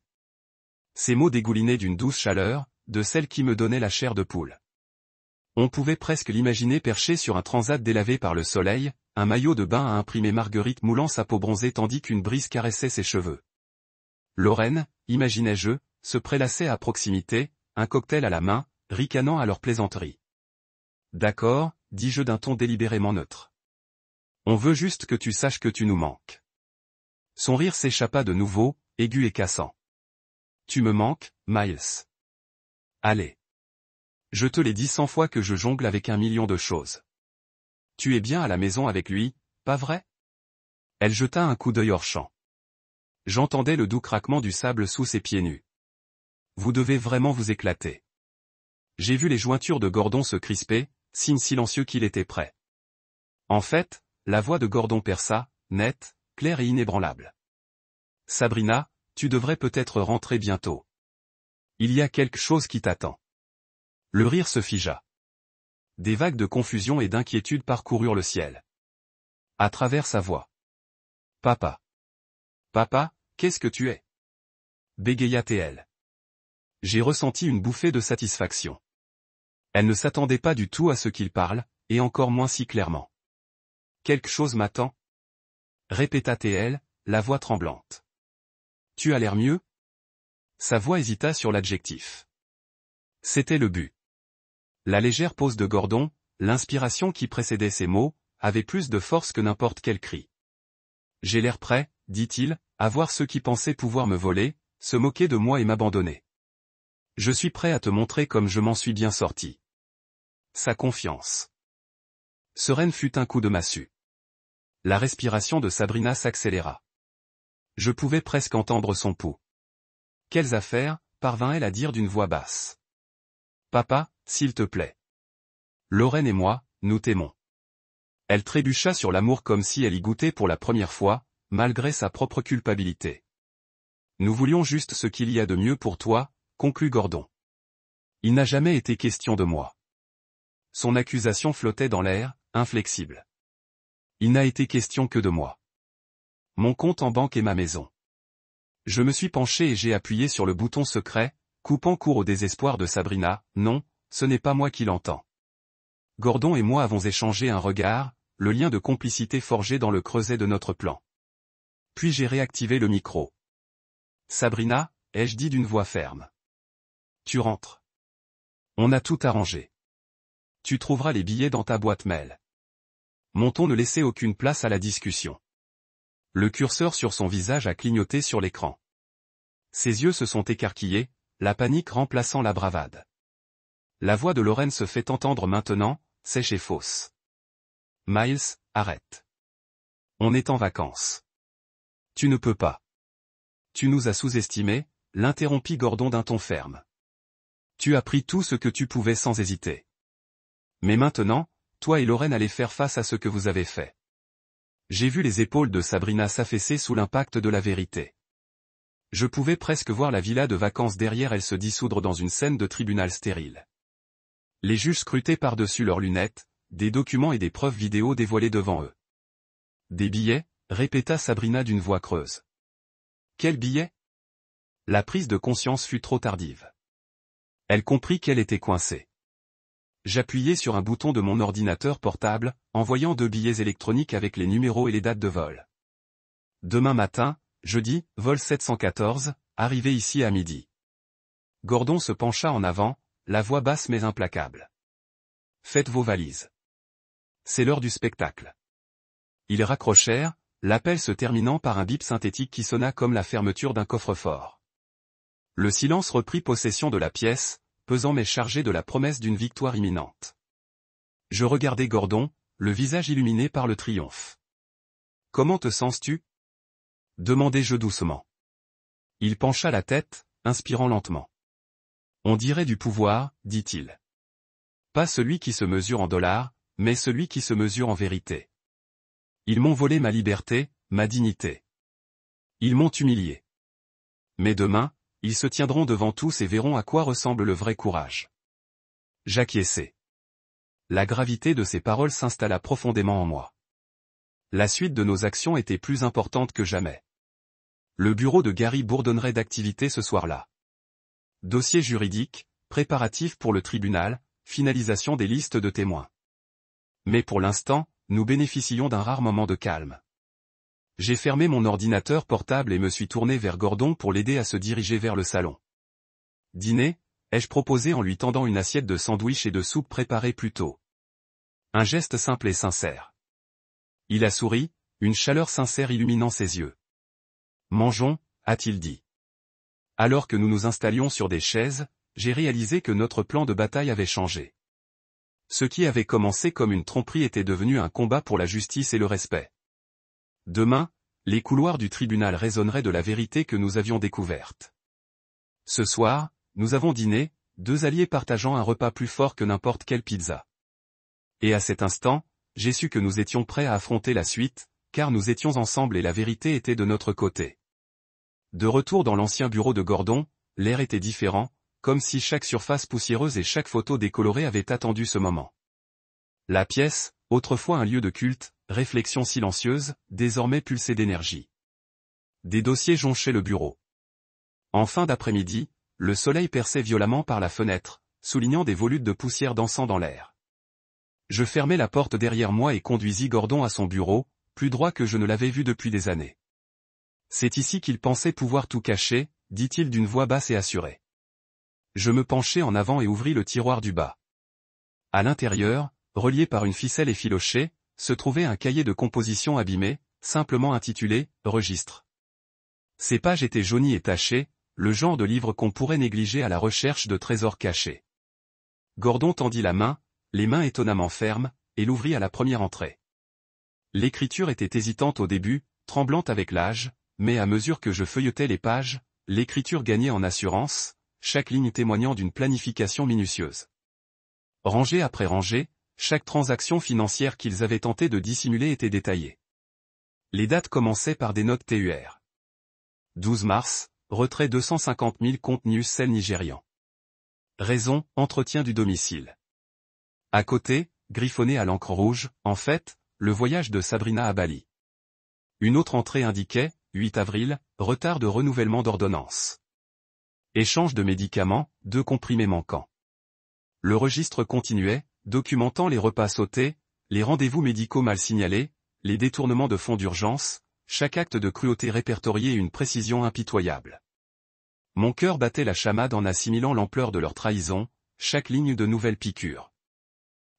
Ces mots dégoulinaient d'une douce chaleur, de celle qui me donnait la chair de poule. On pouvait presque l'imaginer perché sur un transat délavé par le soleil, un maillot de bain à imprimer Marguerite moulant sa peau bronzée tandis qu'une brise caressait ses cheveux. Lorraine, imaginais-je, se prélassait à proximité, un cocktail à la main, ricanant à leur plaisanterie. D'accord, dis-je d'un ton délibérément neutre. On veut juste que tu saches que tu nous manques. Son rire s'échappa de nouveau, aigu et cassant. Tu me manques, Miles. Allez. Je te l'ai dit 100 fois que je jongle avec 1 million de choses. Tu es bien à la maison avec lui, pas vrai? Elle jeta un coup d'œil hors champ. J'entendais le doux craquement du sable sous ses pieds nus. Vous devez vraiment vous éclater. J'ai vu les jointures de Gordon se crisper, signe silencieux qu'il était prêt. En fait, la voix de Gordon perça, nette, claire et inébranlable. Sabrina, tu devrais peut-être rentrer bientôt. Il y a quelque chose qui t'attend. Le rire se figea. Des vagues de confusion et d'inquiétude parcoururent le ciel. À travers sa voix. Papa. Papa, qu'est-ce que tu es? Bégaya-t-elle. J'ai ressenti une bouffée de satisfaction. Elle ne s'attendait pas du tout à ce qu'il parle, et encore moins si clairement. Quelque chose m'attend? Répéta-t-elle, la voix tremblante. Tu as l'air mieux? Sa voix hésita sur l'adjectif. C'était le but. La légère pose de Gordon, l'inspiration qui précédait ces mots, avait plus de force que n'importe quel cri. J'ai l'air prêt, dit-il, à voir ceux qui pensaient pouvoir me voler, se moquer de moi et m'abandonner. Je suis prêt à te montrer comme je m'en suis bien sorti. Sa confiance. Sereine fut un coup de massue. La respiration de Sabrina s'accéléra. Je pouvais presque entendre son pouls. Quelles affaires, parvint-elle à dire d'une voix basse. Papa, s'il te plaît. Lorraine et moi, nous t'aimons. Elle trébucha sur l'amour comme si elle y goûtait pour la première fois, malgré sa propre culpabilité. Nous voulions juste ce qu'il y a de mieux pour toi, conclut Gordon. Il n'a jamais été question de moi. Son accusation flottait dans l'air, inflexible. Il n'a été question que de moi. Mon compte en banque et ma maison. Je me suis penché et j'ai appuyé sur le bouton secret, coupant court au désespoir de Sabrina. Non, ce n'est pas moi qui l'entends. Gordon et moi avons échangé un regard, le lien de complicité forgé dans le creuset de notre plan. Puis j'ai réactivé le micro. Sabrina, ai-je dit d'une voix ferme. Tu rentres. On a tout arrangé. Tu trouveras les billets dans ta boîte mail. Mon ton ne laissait aucune place à la discussion. Le curseur sur son visage a clignoté sur l'écran. Ses yeux se sont écarquillés, la panique remplaçant la bravade. La voix de Lorraine se fait entendre maintenant, sèche et fausse. Miles, arrête. On est en vacances. Tu ne peux pas. Tu nous as sous-estimés, l'interrompit Gordon d'un ton ferme. Tu as pris tout ce que tu pouvais sans hésiter. Mais maintenant, toi et Lorraine allez faire face à ce que vous avez fait. J'ai vu les épaules de Sabrina s'affaisser sous l'impact de la vérité. Je pouvais presque voir la villa de vacances derrière elle se dissoudre dans une scène de tribunal stérile. Les juges scrutaient par-dessus leurs lunettes, des documents et des preuves vidéo dévoilés devant eux. Des billets, répéta Sabrina d'une voix creuse. Quels billets? La prise de conscience fut trop tardive. Elle comprit qu'elle était coincée. J'appuyai sur un bouton de mon ordinateur portable, envoyant 2 billets électroniques avec les numéros et les dates de vol. Demain matin, jeudi, vol 714, arrivé ici à midi. Gordon se pencha en avant, la voix basse mais implacable. Faites vos valises. C'est l'heure du spectacle. Ils raccrochèrent, l'appel se terminant par un bip synthétique qui sonna comme la fermeture d'un coffre-fort. Le silence reprit possession de la pièce, pesant mais chargé de la promesse d'une victoire imminente. Je regardai Gordon, le visage illuminé par le triomphe. Comment te sens-tu? Demandai-je doucement. Il pencha la tête, inspirant lentement. On dirait du pouvoir, dit-il. Pas celui qui se mesure en dollars, mais celui qui se mesure en vérité. Ils m'ont volé ma liberté, ma dignité. Ils m'ont humilié. Mais demain, ils se tiendront devant tous et verront à quoi ressemble le vrai courage. J'acquiesçai. La gravité de ces paroles s'installa profondément en moi. La suite de nos actions était plus importante que jamais. Le bureau de Gary bourdonnerait d'activité ce soir-là. Dossier juridique, préparatifs pour le tribunal, finalisation des listes de témoins. Mais pour l'instant, nous bénéficions d'un rare moment de calme. J'ai fermé mon ordinateur portable et me suis tourné vers Gordon pour l'aider à se diriger vers le salon. « Dîner ?» ai-je proposé en lui tendant une assiette de sandwich et de soupe préparée plus tôt. Un geste simple et sincère. Il a souri, une chaleur sincère illuminant ses yeux. « Mangeons », a-t-il dit. Alors que nous nous installions sur des chaises, j'ai réalisé que notre plan de bataille avait changé. Ce qui avait commencé comme une tromperie était devenu un combat pour la justice et le respect. Demain, les couloirs du tribunal résonneraient de la vérité que nous avions découverte. Ce soir, nous avons dîné, deux alliés partageant un repas plus fort que n'importe quelle pizza. Et à cet instant, j'ai su que nous étions prêts à affronter la suite, car nous étions ensemble et la vérité était de notre côté. De retour dans l'ancien bureau de Gordon, l'air était différent, comme si chaque surface poussiéreuse et chaque photo décolorée avaient attendu ce moment. La pièce, autrefois un lieu de culte, réflexion silencieuse, désormais pulsée d'énergie. Des dossiers jonchaient le bureau. En fin d'après-midi, le soleil perçait violemment par la fenêtre, soulignant des volutes de poussière dansant dans l'air. Je fermai la porte derrière moi et conduisis Gordon à son bureau, plus droit que je ne l'avais vu depuis des années. « C'est ici qu'il pensait pouvoir tout cacher », dit-il d'une voix basse et assurée. Je me penchai en avant et ouvris le tiroir du bas. À l'intérieur, relié par une ficelle effilochée, se trouvait un cahier de composition abîmé, simplement intitulé « Registre ». Ses pages étaient jaunies et tachées, le genre de livre qu'on pourrait négliger à la recherche de trésors cachés. Gordon tendit la main, les mains étonnamment fermes, et l'ouvrit à la première entrée. L'écriture était hésitante au début, tremblante avec l'âge, mais à mesure que je feuilletais les pages, l'écriture gagnait en assurance, chaque ligne témoignant d'une planification minutieuse. Rangée après rangée, chaque transaction financière qu'ils avaient tenté de dissimuler était détaillée. Les dates commençaient par des notes TUR. 12 mars, retrait 250 000 comptes Nuscell nigérian. Raison, entretien du domicile. À côté, griffonné à l'encre rouge, en fait, le voyage de Sabrina à Bali. Une autre entrée indiquait, 8 avril, retard de renouvellement d'ordonnance. Échange de médicaments, 2 comprimés manquants. Le registre continuait, documentant les repas sautés, les rendez-vous médicaux mal signalés, les détournements de fonds d'urgence, chaque acte de cruauté répertorié une précision impitoyable. Mon cœur battait la chamade en assimilant l'ampleur de leur trahison, chaque ligne de nouvelles piqûres.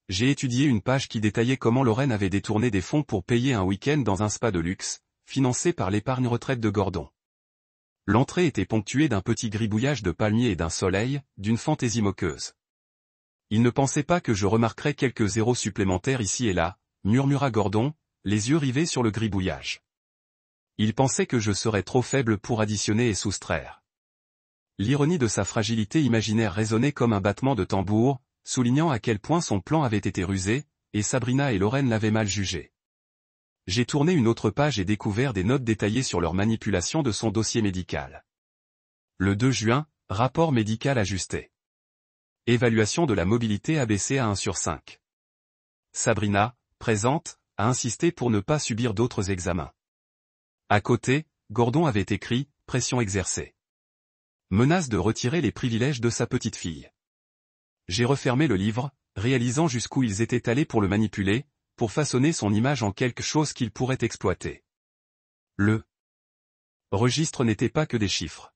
J'ai étudié une page qui détaillait comment Lorraine avait détourné des fonds pour payer un week-end dans un spa de luxe, financé par l'épargne retraite de Gordon. L'entrée était ponctuée d'un petit gribouillage de palmiers et d'un soleil, d'une fantaisie moqueuse. Il ne pensait pas que je remarquerais quelques zéros supplémentaires ici et là, murmura Gordon, les yeux rivés sur le gribouillage. Il pensait que je serais trop faible pour additionner et soustraire. L'ironie de sa fragilité imaginaire résonnait comme un battement de tambour, soulignant à quel point son plan avait été rusé, et Sabrina et Lorraine l'avaient mal jugé. J'ai tourné une autre page et découvert des notes détaillées sur leur manipulation de son dossier médical. Le 2 juin, rapport médical ajusté. Évaluation de la mobilité abaissée à 1 sur 5. Sabrina, présente, a insisté pour ne pas subir d'autres examens. À côté, Gordon avait écrit, pression exercée. Menace de retirer les privilèges de sa petite fille. J'ai refermé le livre, réalisant jusqu'où ils étaient allés pour le manipuler, pour façonner son image en quelque chose qu'il pourrait exploiter. Le registre n'était pas que des chiffres.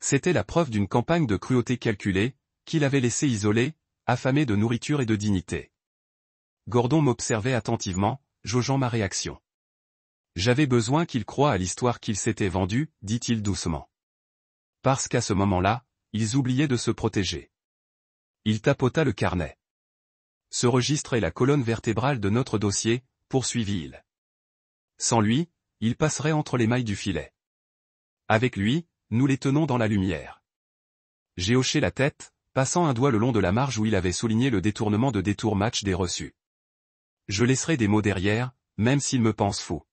C'était la preuve d'une campagne de cruauté calculée, qu'il avait laissé isoler, affamé de nourriture et de dignité. Gordon m'observait attentivement, jaugeant ma réaction. J'avais besoin qu'il croie à l'histoire qu'il s'était vendue, dit-il doucement. Parce qu'à ce moment-là, ils oubliaient de se protéger. Il tapota le carnet. Ce registre est la colonne vertébrale de notre dossier, poursuivit-il. Sans lui, il passerait entre les mailles du filet. Avec lui, nous les tenons dans la lumière. J'ai hoché la tête, passant un doigt le long de la marge où il avait souligné le détournement de détour match des reçus. Je laisserai des mots derrière, même s'il me pense fou.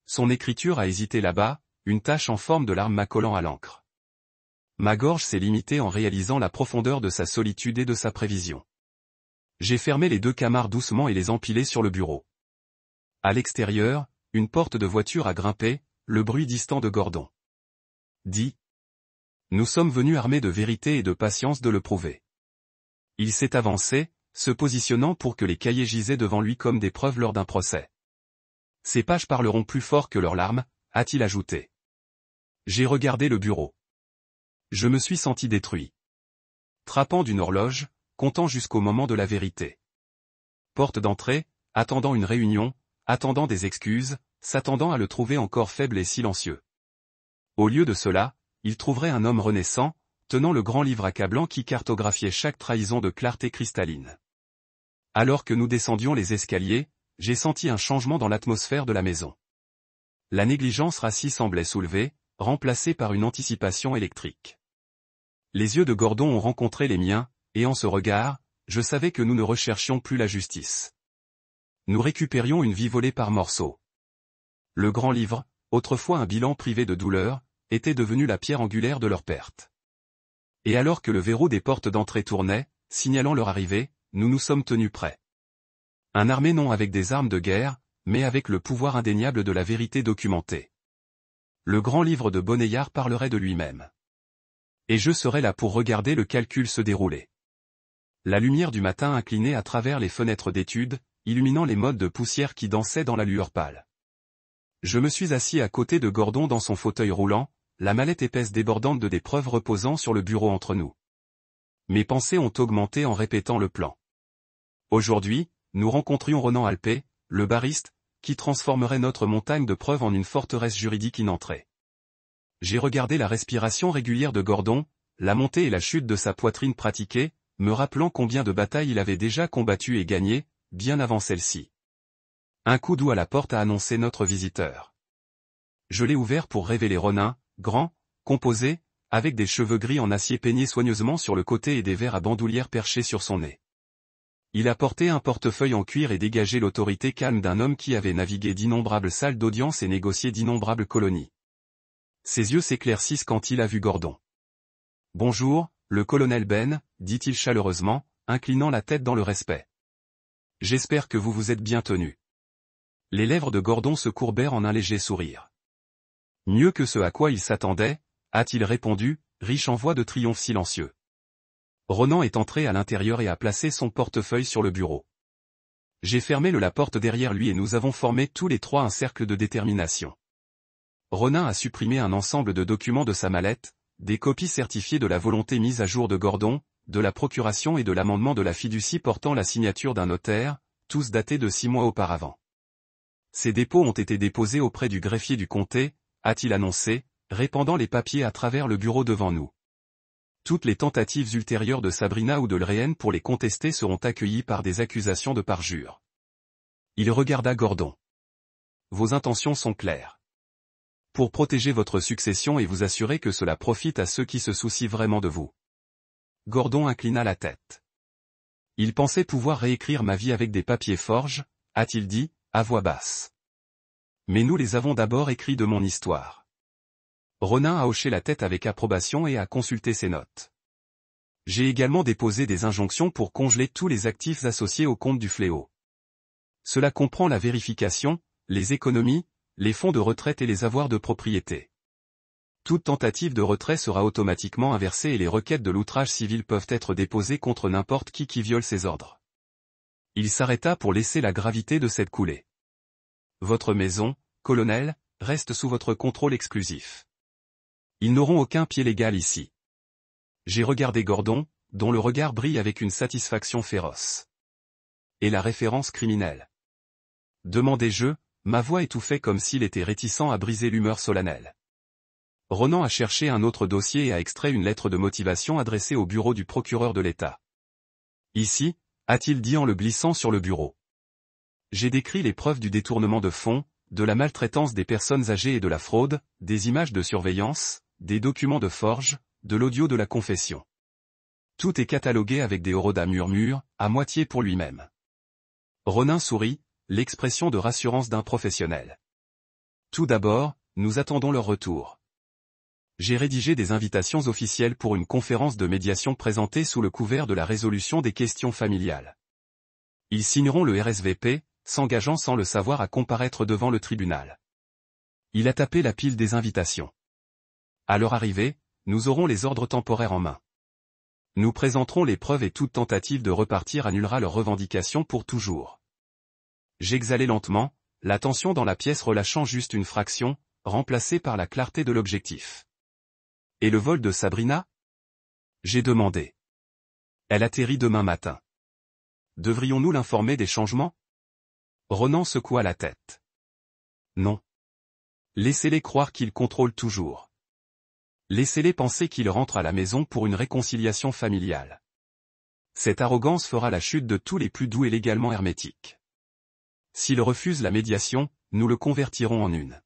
Son écriture a hésité là-bas, une tache en forme de larme m'accolant à l'encre. Ma gorge s'est limitée en réalisant la profondeur de sa solitude et de sa prévision. J'ai fermé les 2 camards doucement et les empilé sur le bureau. À l'extérieur, une porte de voiture a grimpé, le bruit distant de Gordon. Dis. Nous sommes venus armés de vérité et de patience de le prouver. Il s'est avancé, se positionnant pour que les cahiers gisaient devant lui comme des preuves lors d'un procès. Ces pages parleront plus fort que leurs larmes, a-t-il ajouté. J'ai regardé le bureau. Je me suis senti détruit. Trappant d'une horloge, comptant jusqu'au moment de la vérité. Porte d'entrée, attendant une réunion, attendant des excuses, s'attendant à le trouver encore faible et silencieux. Au lieu de cela, il trouverait un homme renaissant, tenant le grand livre accablant qui cartographiait chaque trahison de clarté cristalline. Alors que nous descendions les escaliers, j'ai senti un changement dans l'atmosphère de la maison. La négligence rassie semblait soulevée, remplacée par une anticipation électrique. Les yeux de Gordon ont rencontré les miens, et en ce regard, je savais que nous ne recherchions plus la justice. Nous récupérions une vie volée par morceaux. Le grand livre, autrefois un bilan privé de douleur, était devenu la pierre angulaire de leur perte. Et alors que le verrou des portes d'entrée tournait, signalant leur arrivée, nous nous sommes tenus prêts. Un armé non avec des armes de guerre, mais avec le pouvoir indéniable de la vérité documentée. Le grand livre de Bonneillard parlerait de lui-même. Et je serais là pour regarder le calcul se dérouler. La lumière du matin inclinait à travers les fenêtres d'études, illuminant les mottes de poussière qui dansaient dans la lueur pâle. Je me suis assis à côté de Gordon dans son fauteuil roulant, la mallette épaisse débordante de des preuves reposant sur le bureau entre nous. Mes pensées ont augmenté en répétant le plan. Aujourd'hui, nous rencontrions Ronan Alpé, le bariste, qui transformerait notre montagne de preuves en une forteresse juridique inentrée. J'ai regardé la respiration régulière de Gordon, la montée et la chute de sa poitrine pratiquée, me rappelant combien de batailles il avait déjà combattues et gagnées, bien avant celle-ci. Un coup doux à la porte a annoncé notre visiteur. Je l'ai ouvert pour révéler Ronin, grand, composé, avec des cheveux gris en acier peignés soigneusement sur le côté et des verres à bandoulière perchés sur son nez. Il a porté un portefeuille en cuir et dégagé l'autorité calme d'un homme qui avait navigué d'innombrables salles d'audience et négocié d'innombrables colonies. Ses yeux s'éclaircissent quand il a vu Gordon. « Bonjour, le colonel Ben, dit-il chaleureusement, inclinant la tête dans le respect. J'espère que vous vous êtes bien tenu. » Les lèvres de Gordon se courbèrent en un léger sourire. Mieux que ce à quoi il s'attendait, a-t-il répondu, riche en voix de triomphe silencieux. Ronan est entré à l'intérieur et a placé son portefeuille sur le bureau. J'ai fermé la porte derrière lui et nous avons formé tous les trois un cercle de détermination. Ronan a supprimé un ensemble de documents de sa mallette, des copies certifiées de la volonté mise à jour de Gordon, de la procuration et de l'amendement de la fiducie portant la signature d'un notaire, tous datés de 6 mois auparavant. Ces dépôts ont été déposés auprès du greffier du comté, a-t-il annoncé, répandant les papiers à travers le bureau devant nous. Toutes les tentatives ultérieures de Sabrina ou de Lréenne pour les contester seront accueillies par des accusations de parjure. Il regarda Gordon. Vos intentions sont claires. Pour protéger votre succession et vous assurer que cela profite à ceux qui se soucient vraiment de vous. Gordon inclina la tête. Il pensait pouvoir réécrire ma vie avec des papiers forges, a-t-il dit, à voix basse. Mais nous les avons d'abord écrits de mon histoire. Ronin a hoché la tête avec approbation et a consulté ses notes. J'ai également déposé des injonctions pour congeler tous les actifs associés au compte du fléau. Cela comprend la vérification, les économies, les fonds de retraite et les avoirs de propriété. Toute tentative de retrait sera automatiquement inversée et les requêtes de l'outrage civil peuvent être déposées contre n'importe qui viole ces ordres. Il s'arrêta pour laisser la gravité de cette coulée. Votre maison, colonel, reste sous votre contrôle exclusif. Ils n'auront aucun pied légal ici. J'ai regardé Gordon, dont le regard brille avec une satisfaction féroce. Et la référence criminelle. Demandai-je, ma voix étouffait comme s'il était réticent à briser l'humeur solennelle. Ronan a cherché un autre dossier et a extrait une lettre de motivation adressée au bureau du procureur de l'État. Ici, a-t-il dit en le glissant sur le bureau. J'ai décrit les preuves du détournement de fonds, de la maltraitance des personnes âgées et de la fraude, des images de surveillance, des documents de forge, de l'audio de la confession. Tout est catalogué avec des horodas murmures, à moitié pour lui-même. Ronin sourit, l'expression de rassurance d'un professionnel. Tout d'abord, nous attendons leur retour. J'ai rédigé des invitations officielles pour une conférence de médiation présentée sous le couvert de la résolution des questions familiales. Ils signeront le RSVP, s'engageant sans le savoir à comparaître devant le tribunal. Il a tapé la pile des invitations. À leur arrivée, nous aurons les ordres temporaires en main. Nous présenterons les preuves et toute tentative de repartir annulera leurs revendications pour toujours. J'exhalai lentement, la tension dans la pièce relâchant juste une fraction, remplacée par la clarté de l'objectif. Et le vol de Sabrina? J'ai demandé. Elle atterrit demain matin. Devrions-nous l'informer des changements? Ronan secoua la tête. Non. Laissez-les croire qu'ils contrôlent toujours. Laissez-les penser qu'ils rentrent à la maison pour une réconciliation familiale. Cette arrogance fera la chute de tous les plus doux et légalement hermétiques. S'ils refusent la médiation, nous le convertirons en une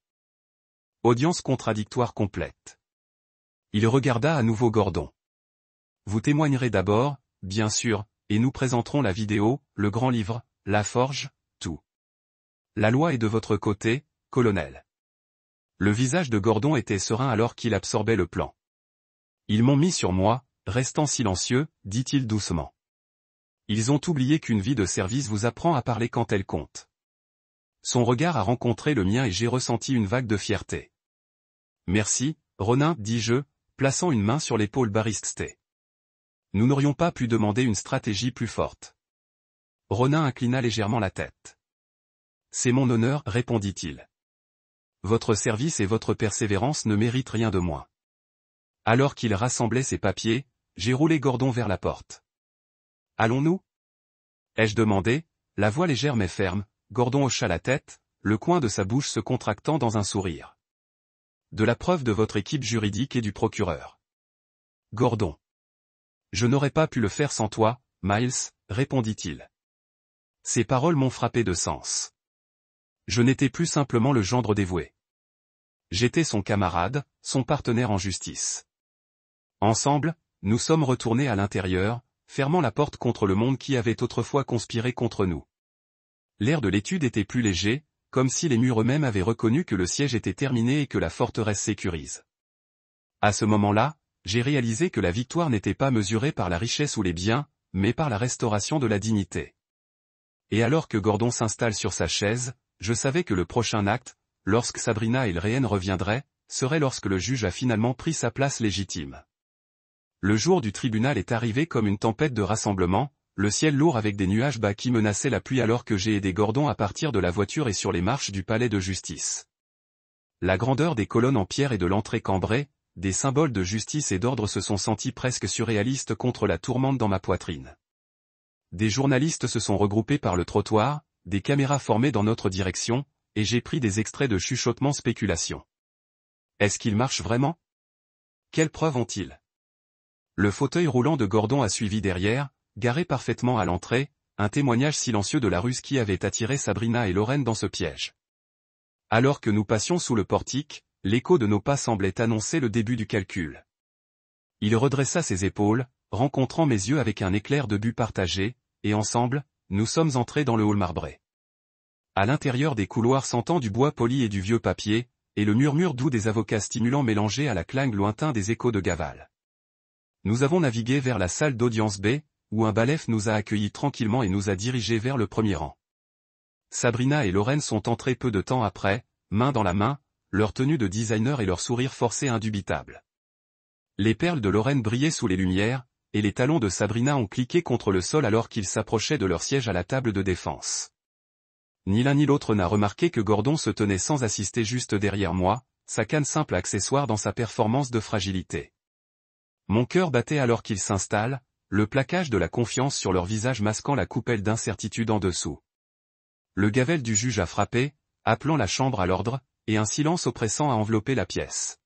audience contradictoire complète. Il regarda à nouveau Gordon. Vous témoignerez d'abord, bien sûr, et nous présenterons la vidéo, le grand livre, la forge, tout. La loi est de votre côté, colonel. Le visage de Gordon était serein alors qu'il absorbait le plan. Ils m'ont mis sur moi, restant silencieux, dit-il doucement. Ils ont oublié qu'une vie de service vous apprend à parler quand elle compte. Son regard a rencontré le mien et j'ai ressenti une vague de fierté. Merci, Ronin, dis-je, plaçant une main sur l'épaule Baristé. Nous n'aurions pas pu demander une stratégie plus forte. Ronin inclina légèrement la tête. C'est mon honneur, répondit-il. Votre service et votre persévérance ne méritent rien de moins. Alors qu'il rassemblait ses papiers, j'ai roulé Gordon vers la porte. Allons-nous? Ai-je demandé, la voix légère mais ferme. Gordon hocha la tête, le coin de sa bouche se contractant dans un sourire. De la preuve de votre équipe juridique et du procureur. Gordon. Je n'aurais pas pu le faire sans toi, Miles, répondit-il. Ces paroles m'ont frappé de sens. Je n'étais plus simplement le gendre dévoué. J'étais son camarade, son partenaire en justice. Ensemble, nous sommes retournés à l'intérieur, fermant la porte contre le monde qui avait autrefois conspiré contre nous. L'air de l'étude était plus léger, comme si les murs eux-mêmes avaient reconnu que le siège était terminé et que la forteresse sécurise. À ce moment-là, j'ai réalisé que la victoire n'était pas mesurée par la richesse ou les biens, mais par la restauration de la dignité. Et alors que Gordon s'installe sur sa chaise, je savais que le prochain acte, lorsque Sabrina et Elrehn reviendraient, serait lorsque le juge a finalement pris sa place légitime. Le jour du tribunal est arrivé comme une tempête de rassemblement, le ciel lourd avec des nuages bas qui menaçaient la pluie alors que j'ai aidé Gordon à partir de la voiture et sur les marches du palais de justice. La grandeur des colonnes en pierre et de l'entrée cambrée, des symboles de justice et d'ordre se sont sentis presque surréalistes contre la tourmente dans ma poitrine. Des journalistes se sont regroupés par le trottoir, des caméras formées dans notre direction, et j'ai pris des extraits de chuchotements spéculations. Est-ce qu'ils marchent vraiment? Quelles preuves ont-ils? Le fauteuil roulant de Gordon a suivi derrière, garé parfaitement à l'entrée, un témoignage silencieux de la ruse qui avait attiré Sabrina et Lorraine dans ce piège. Alors que nous passions sous le portique, l'écho de nos pas semblait annoncer le début du calcul. Il redressa ses épaules, rencontrant mes yeux avec un éclair de but partagé, et ensemble, nous sommes entrés dans le hall marbré. À l'intérieur des couloirs sentant du bois poli et du vieux papier, et le murmure doux des avocats stimulants mélangé à la clingue lointain des échos de Gaval. Nous avons navigué vers la salle d'audience B, où un balef nous a accueillis tranquillement et nous a dirigés vers le premier rang. Sabrina et Lorraine sont entrées peu de temps après, main dans la main, leur tenue de designer et leur sourire forcé indubitable. Les perles de Lorraine brillaient sous les lumières, et les talons de Sabrina ont cliqué contre le sol alors qu'ils s'approchaient de leur siège à la table de défense. Ni l'un ni l'autre n'a remarqué que Gordon se tenait sans assister juste derrière moi, sa canne simple accessoire dans sa performance de fragilité. Mon cœur battait alors qu'ils s'installent, le plaquage de la confiance sur leur visage masquant la coupelle d'incertitude en dessous. Le gavel du juge a frappé, appelant la chambre à l'ordre, et un silence oppressant a enveloppé la pièce.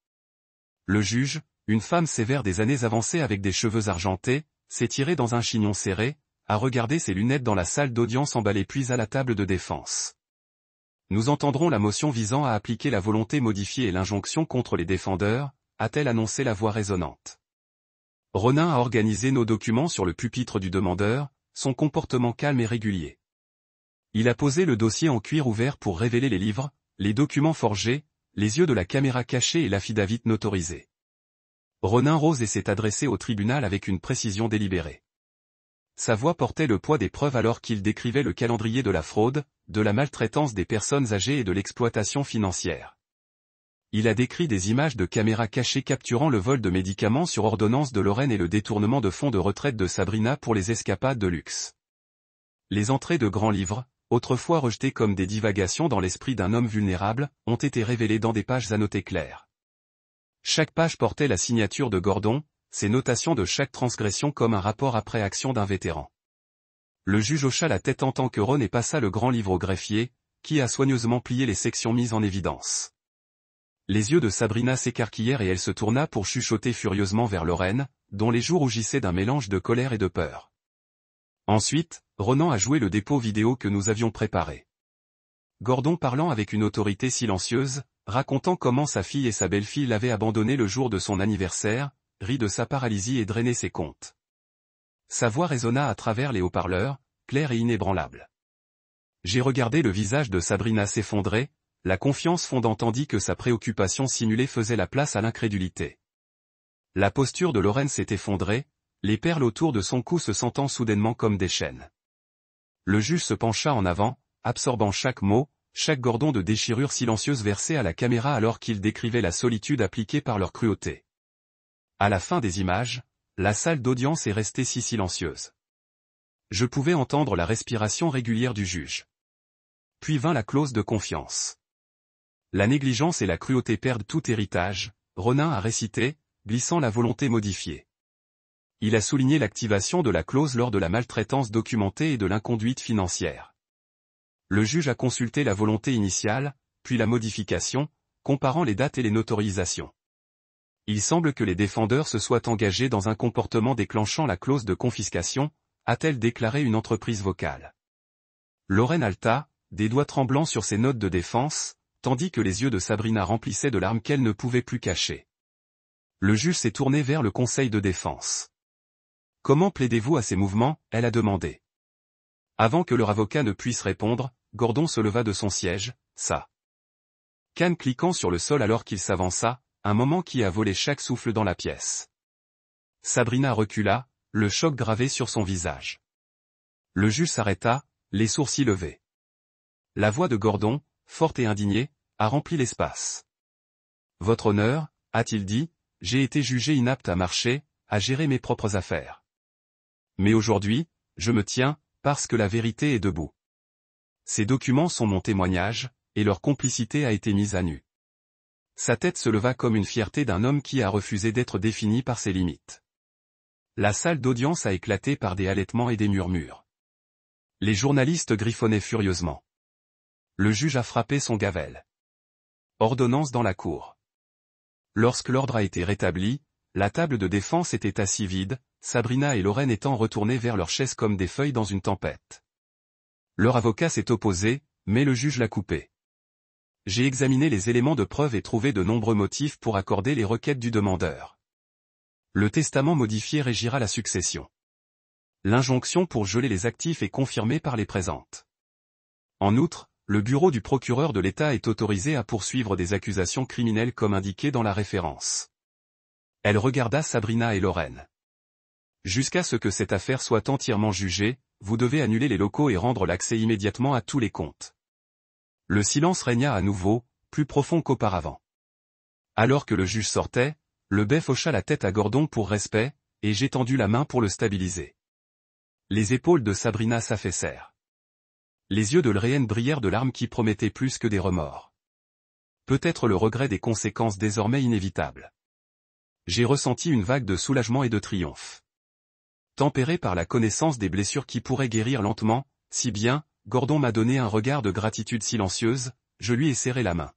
Le juge, une femme sévère des années avancées avec des cheveux argentés, s'est tirée dans un chignon serré, a regardé ses lunettes dans la salle d'audience emballée puis à la table de défense. Nous entendrons la motion visant à appliquer la volonté modifiée et l'injonction contre les défendeurs, a-t-elle annoncé la voix résonnante. Ronin a organisé nos documents sur le pupitre du demandeur, son comportement calme et régulier. Il a posé le dossier en cuir ouvert pour révéler les livres, les documents forgés, les yeux de la caméra cachée et l'affidavit notarisé. Ronin rose et s'est adressé au tribunal avec une précision délibérée. Sa voix portait le poids des preuves alors qu'il décrivait le calendrier de la fraude, de la maltraitance des personnes âgées et de l'exploitation financière. Il a décrit des images de caméras cachées capturant le vol de médicaments sur ordonnance de Lorraine et le détournement de fonds de retraite de Sabrina pour les escapades de luxe. Les entrées de grands livres, autrefois rejetées comme des divagations dans l'esprit d'un homme vulnérable, ont été révélées dans des pages annotées claires. Chaque page portait la signature de Gordon, ses notations de chaque transgression comme un rapport après action d'un vétéran. Le juge hocha la tête en tant que Ron et passa le grand livre au greffier, qui a soigneusement plié les sections mises en évidence. Les yeux de Sabrina s'écarquillèrent et elle se tourna pour chuchoter furieusement vers Lorraine, dont les joues rougissaient d'un mélange de colère et de peur. Ensuite, Ronan a joué le dépôt vidéo que nous avions préparé. Gordon parlant avec une autorité silencieuse, racontant comment sa fille et sa belle-fille l'avaient abandonné le jour de son anniversaire, rit de sa paralysie et drainait ses comptes. Sa voix résonna à travers les haut-parleurs, claire et inébranlable. J'ai regardé le visage de Sabrina s'effondrer, la confiance fondant tandis que sa préoccupation simulée faisait la place à l'incrédulité. La posture de Lorraine s'est effondrée, les perles autour de son cou se sentant soudainement comme des chaînes. Le juge se pencha en avant, absorbant chaque mot, chaque cordon de déchirure silencieuse versé à la caméra alors qu'il décrivait la solitude appliquée par leur cruauté. À la fin des images, la salle d'audience est restée si silencieuse. Je pouvais entendre la respiration régulière du juge. Puis vint la clause de confiance. La négligence et la cruauté perdent tout héritage, Ronan a récité, glissant la volonté modifiée. Il a souligné l'activation de la clause lors de la maltraitance documentée et de l'inconduite financière. Le juge a consulté la volonté initiale, puis la modification, comparant les dates et les notorisations. Il semble que les défendeurs se soient engagés dans un comportement déclenchant la clause de confiscation, a-t-elle déclaré une entreprise vocale. Lorraine halta, des doigts tremblants sur ses notes de défense, tandis que les yeux de Sabrina remplissaient de larmes qu'elle ne pouvait plus cacher. Le juge s'est tourné vers le conseil de défense. « Comment plaidez-vous à ces mouvements ?» elle a demandé. Avant que leur avocat ne puisse répondre, Gordon se leva de son siège, sa canne cliquant sur le sol alors qu'il s'avança, un moment qui a volé chaque souffle dans la pièce. Sabrina recula, le choc gravé sur son visage. Le juge s'arrêta, les sourcils levés. La voix de Gordon, forte et indignée, a rempli l'espace. « Votre honneur, a-t-il dit, j'ai été jugé inapte à marcher, à gérer mes propres affaires. Mais aujourd'hui, je me tiens, parce que la vérité est debout. Ces documents sont mon témoignage, et leur complicité a été mise à nu. » Sa tête se leva comme une fierté d'un homme qui a refusé d'être défini par ses limites. La salle d'audience a éclaté par des halètements et des murmures. Les journalistes griffonnaient furieusement. Le juge a frappé son gavel. Ordonnance dans la cour. Lorsque l'ordre a été rétabli, la table de défense était assise vide, Sabrina et Lorraine étant retournées vers leurs chaises comme des feuilles dans une tempête. Leur avocat s'est opposé, mais le juge l'a coupé. J'ai examiné les éléments de preuve et trouvé de nombreux motifs pour accorder les requêtes du demandeur. Le testament modifié régira la succession. L'injonction pour geler les actifs est confirmée par les présentes. En outre, le bureau du procureur de l'État est autorisé à poursuivre des accusations criminelles comme indiqué dans la référence. Elle regarda Sabrina et Lorraine. Jusqu'à ce que cette affaire soit entièrement jugée, vous devez annuler les locaux et rendre l'accès immédiatement à tous les comptes. Le silence régna à nouveau, plus profond qu'auparavant. Alors que le juge sortait, le bef hocha la tête à Gordon pour respect, et j'ai tendu la main pour le stabiliser. Les épaules de Sabrina s'affaissèrent. Les yeux de Lorraine brillèrent de larmes qui promettaient plus que des remords. Peut-être le regret des conséquences désormais inévitables. J'ai ressenti une vague de soulagement et de triomphe. Tempéré par la connaissance des blessures qui pourraient guérir lentement, si bien, Gordon m'a donné un regard de gratitude silencieuse, je lui ai serré la main.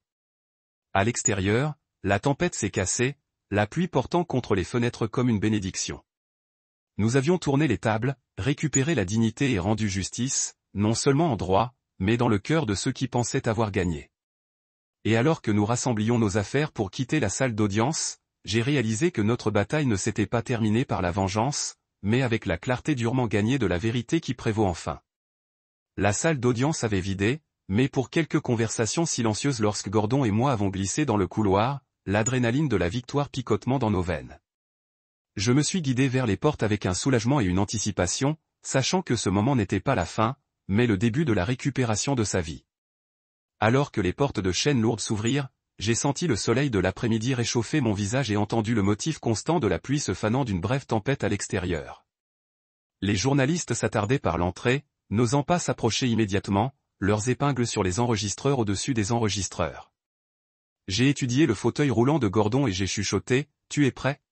À l'extérieur, la tempête s'est cassée, la pluie portant contre les fenêtres comme une bénédiction. Nous avions tourné les tables, récupéré la dignité et rendu justice, non seulement en droit, mais dans le cœur de ceux qui pensaient avoir gagné. Et alors que nous rassemblions nos affaires pour quitter la salle d'audience, j'ai réalisé que notre bataille ne s'était pas terminée par la vengeance, mais avec la clarté durement gagnée de la vérité qui prévaut enfin. La salle d'audience avait vidé, mais pour quelques conversations silencieuses lorsque Gordon et moi avons glissé dans le couloir, l'adrénaline de la victoire picotement dans nos veines. Je me suis guidé vers les portes avec un soulagement et une anticipation, sachant que ce moment n'était pas la fin, mais le début de la récupération de sa vie. Alors que les portes de chaîne lourde s'ouvrirent, j'ai senti le soleil de l'après-midi réchauffer mon visage et entendu le motif constant de la pluie se fanant d'une brève tempête à l'extérieur. Les journalistes s'attardaient par l'entrée, n'osant pas s'approcher immédiatement, leurs épingles sur les enregistreurs au-dessus des enregistreurs. J'ai étudié le fauteuil roulant de Gordon et j'ai chuchoté, « Tu es prêt ?»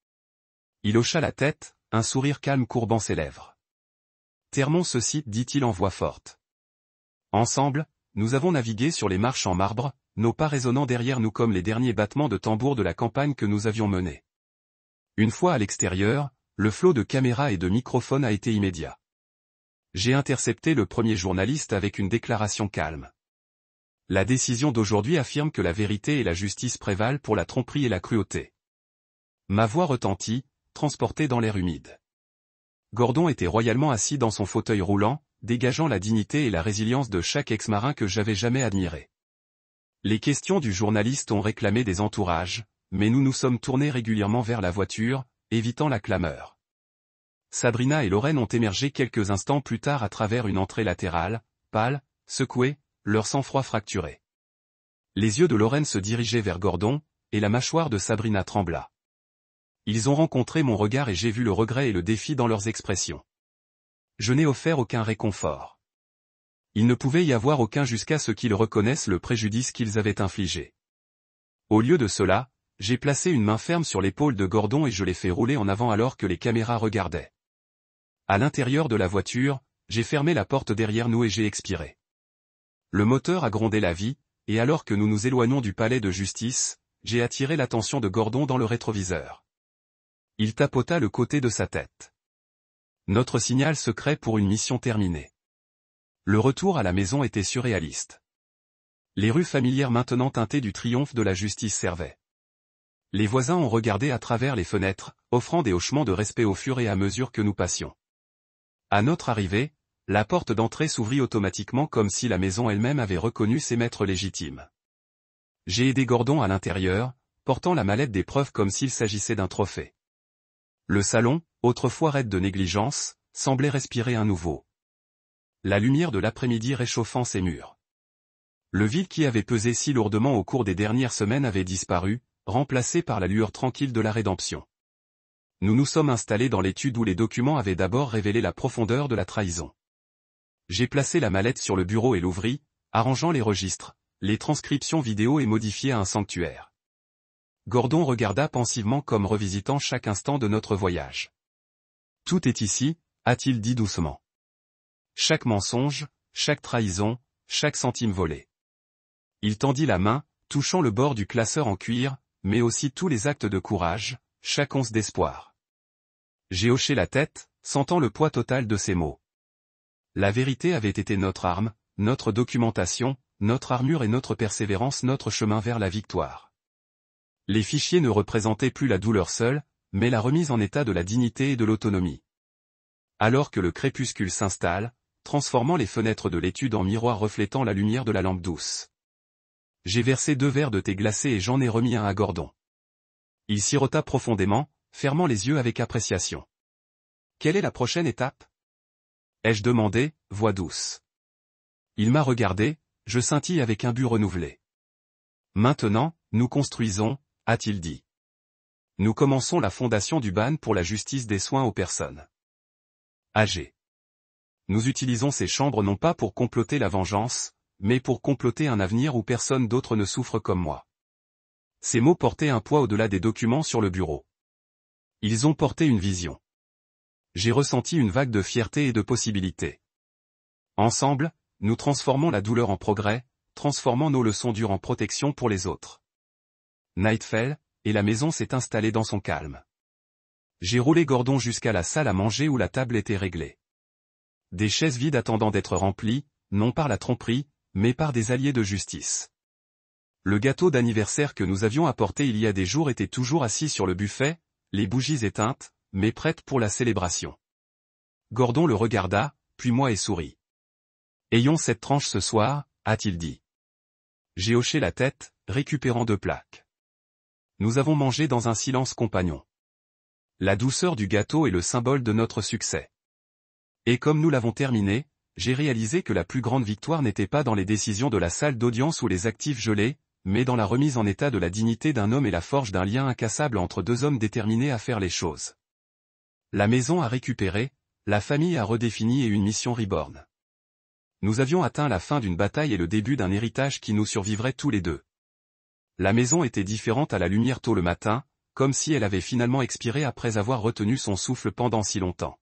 Il hocha la tête, un sourire calme courbant ses lèvres. « Termons ceci, dit-il en voix forte. Ensemble, nous avons navigué sur les marches en marbre, nos pas résonnant derrière nous comme les derniers battements de tambour de la campagne que nous avions menée. Une fois à l'extérieur, le flot de caméras et de microphones a été immédiat. J'ai intercepté le premier journaliste avec une déclaration calme. La décision d'aujourd'hui affirme que la vérité et la justice prévalent pour la tromperie et la cruauté. Ma voix retentit, transportée dans l'air humide. Gordon était royalement assis dans son fauteuil roulant, dégageant la dignité et la résilience de chaque ex-marin que j'avais jamais admiré. Les questions du journaliste ont réclamé des entourages, mais nous nous sommes tournés régulièrement vers la voiture, évitant la clameur. Sabrina et Lorraine ont émergé quelques instants plus tard à travers une entrée latérale, pâles, secoués, leur sang-froid fracturé. Les yeux de Lorraine se dirigeaient vers Gordon, et la mâchoire de Sabrina trembla. Ils ont rencontré mon regard et j'ai vu le regret et le défi dans leurs expressions. Je n'ai offert aucun réconfort. Il ne pouvait y avoir aucun jusqu'à ce qu'ils reconnaissent le préjudice qu'ils avaient infligé. Au lieu de cela, j'ai placé une main ferme sur l'épaule de Gordon et je l'ai fait rouler en avant alors que les caméras regardaient. À l'intérieur de la voiture, j'ai fermé la porte derrière nous et j'ai expiré. Le moteur a grondé la vie, et alors que nous nous éloignons du palais de justice, j'ai attiré l'attention de Gordon dans le rétroviseur. Il tapota le côté de sa tête. Notre signal secret pour une mission terminée. Le retour à la maison était surréaliste. Les rues familières maintenant teintées du triomphe de la justice servaient. Les voisins ont regardé à travers les fenêtres, offrant des hochements de respect au fur et à mesure que nous passions. À notre arrivée, la porte d'entrée s'ouvrit automatiquement comme si la maison elle-même avait reconnu ses maîtres légitimes. J'ai aidé Gordon à l'intérieur, portant la mallette des preuves comme s'il s'agissait d'un trophée. Le salon, autrefois raide de négligence, semblait respirer un nouveau. La lumière de l'après-midi réchauffant ses murs. Le vide qui avait pesé si lourdement au cours des dernières semaines avait disparu, remplacé par la lueur tranquille de la rédemption. Nous nous sommes installés dans l'étude où les documents avaient d'abord révélé la profondeur de la trahison. J'ai placé la mallette sur le bureau et l'ouvris, arrangeant les registres, les transcriptions vidéo et modifié à un sanctuaire. Gordon regarda pensivement comme revisitant chaque instant de notre voyage. « Tout est ici », a-t-il dit doucement. Chaque mensonge, chaque trahison, chaque centime volé. Il tendit la main, touchant le bord du classeur en cuir, mais aussi tous les actes de courage, chaque once d'espoir. J'ai hoché la tête, sentant le poids total de ces mots. La vérité avait été notre arme, notre documentation, notre armure et notre persévérance, notre chemin vers la victoire. Les fichiers ne représentaient plus la douleur seule, mais la remise en état de la dignité et de l'autonomie. Alors que le crépuscule s'installe, transformant les fenêtres de l'étude en miroirs reflétant la lumière de la lampe douce. J'ai versé 2 verres de thé glacé et j'en ai remis un à Gordon. Il sirota profondément, fermant les yeux avec appréciation. « Quelle est la prochaine étape ?» ai-je demandé, voix douce. Il m'a regardé, je scintille avec un but renouvelé. « Maintenant, nous construisons, » a-t-il dit. « Nous commençons la fondation du ban pour la justice des soins aux personnes âgées. Nous utilisons ces chambres non pas pour comploter la vengeance, mais pour comploter un avenir où personne d'autre ne souffre comme moi. » Ces mots portaient un poids au-delà des documents sur le bureau. Ils ont porté une vision. J'ai ressenti une vague de fierté et de possibilités. Ensemble, nous transformons la douleur en progrès, transformant nos leçons dures en protection pour les autres. Night fell, et la maison s'est installée dans son calme. J'ai roulé Gordon jusqu'à la salle à manger où la table était réglée. Des chaises vides attendant d'être remplies, non par la tromperie, mais par des alliés de justice. Le gâteau d'anniversaire que nous avions apporté il y a des jours était toujours assis sur le buffet, les bougies éteintes, mais prêtes pour la célébration. Gordon le regarda, puis moi et sourit. « Ayons cette tranche ce soir », a-t-il dit. J'ai hoché la tête, récupérant 2 plaques. Nous avons mangé dans un silence compagnon. La douceur du gâteau est le symbole de notre succès. Et comme nous l'avons terminé, j'ai réalisé que la plus grande victoire n'était pas dans les décisions de la salle d'audience ou les actifs gelés, mais dans la remise en état de la dignité d'un homme et la forge d'un lien incassable entre deux hommes déterminés à faire les choses. La maison a récupéré, la famille a redéfini et une mission reborn. Nous avions atteint la fin d'une bataille et le début d'un héritage qui nous survivrait tous les deux. La maison était différente à la lumière tôt le matin, comme si elle avait finalement expiré après avoir retenu son souffle pendant si longtemps.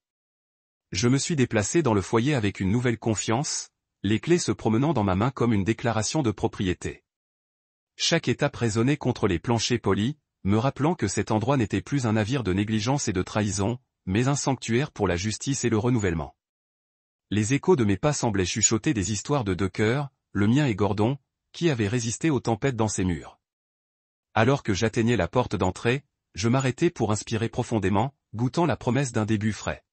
Je me suis déplacé dans le foyer avec une nouvelle confiance, les clés se promenant dans ma main comme une déclaration de propriété. Chaque étape résonnait contre les planchers polis, me rappelant que cet endroit n'était plus un navire de négligence et de trahison, mais un sanctuaire pour la justice et le renouvellement. Les échos de mes pas semblaient chuchoter des histoires de deux cœurs, le mien et Gordon, qui avaient résisté aux tempêtes dans ces murs. Alors que j'atteignais la porte d'entrée, je m'arrêtai pour inspirer profondément, goûtant la promesse d'un début frais.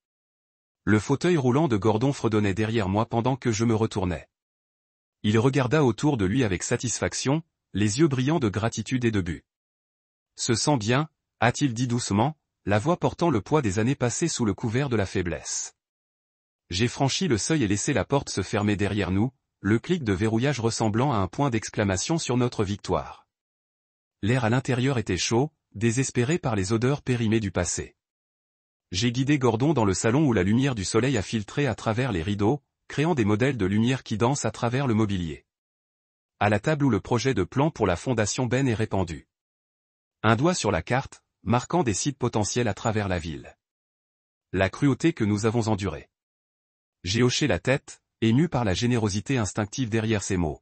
Le fauteuil roulant de Gordon fredonnait derrière moi pendant que je me retournais. Il regarda autour de lui avec satisfaction, les yeux brillants de gratitude et de but. « Se sent bien » a-t-il dit doucement, la voix portant le poids des années passées sous le couvert de la faiblesse. J'ai franchi le seuil et laissé la porte se fermer derrière nous, le clic de verrouillage ressemblant à un point d'exclamation sur notre victoire. L'air à l'intérieur était chaud, désespéré par les odeurs périmées du passé. J'ai guidé Gordon dans le salon où la lumière du soleil a filtré à travers les rideaux, créant des modèles de lumière qui dansent à travers le mobilier. À la table où le projet de plan pour la fondation Ben est répandu. Un doigt sur la carte, marquant des sites potentiels à travers la ville. La cruauté que nous avons endurée. J'ai hoché la tête, ému par la générosité instinctive derrière ces mots.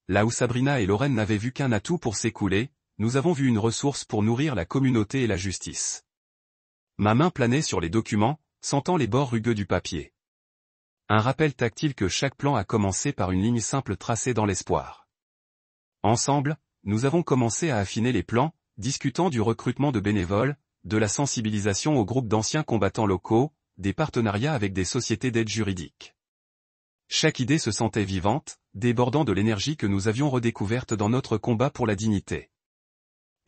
Là où Sabrina et Lorraine n'avaient vu qu'un atout pour s'écouler, nous avons vu une ressource pour nourrir la communauté et la justice. Ma main planait sur les documents, sentant les bords rugueux du papier. Un rappel tactile que chaque plan a commencé par une ligne simple tracée dans l'espoir. Ensemble, nous avons commencé à affiner les plans, discutant du recrutement de bénévoles, de la sensibilisation aux groupes d'anciens combattants locaux, des partenariats avec des sociétés d'aide juridique. Chaque idée se sentait vivante, débordant de l'énergie que nous avions redécouverte dans notre combat pour la dignité.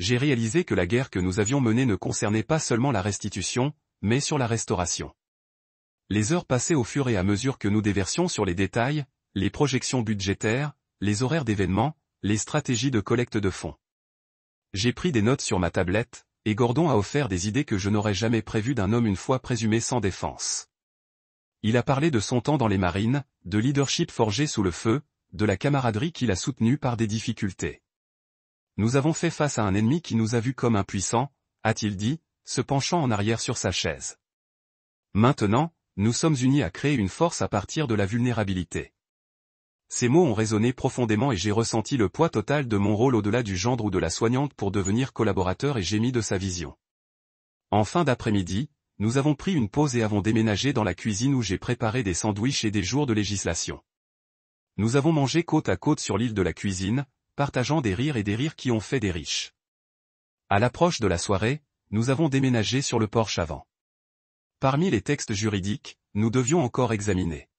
J'ai réalisé que la guerre que nous avions menée ne concernait pas seulement la restitution, mais sur la restauration. Les heures passaient au fur et à mesure que nous déversions sur les détails, les projections budgétaires, les horaires d'événements, les stratégies de collecte de fonds. J'ai pris des notes sur ma tablette, et Gordon a offert des idées que je n'aurais jamais prévues d'un homme une fois présumé sans défense. Il a parlé de son temps dans les marines, de leadership forgé sous le feu, de la camaraderie qu'il a soutenue par des difficultés. Nous avons fait face à un ennemi qui nous a vus comme impuissants, a-t-il dit, se penchant en arrière sur sa chaise. Maintenant, nous sommes unis à créer une force à partir de la vulnérabilité. Ces mots ont résonné profondément et j'ai ressenti le poids total de mon rôle au-delà du gendre ou de la soignante pour devenir collaborateur et gémi de sa vision. En fin d'après-midi, nous avons pris une pause et avons déménagé dans la cuisine où j'ai préparé des sandwichs et des jours de législation. Nous avons mangé côte à côte sur l'île de la cuisine, partageant des rires et des rires qui ont fait des riches. À l'approche de la soirée, nous avons déménagé sur le porche avant. Parmi les textes juridiques, nous devions encore examiner.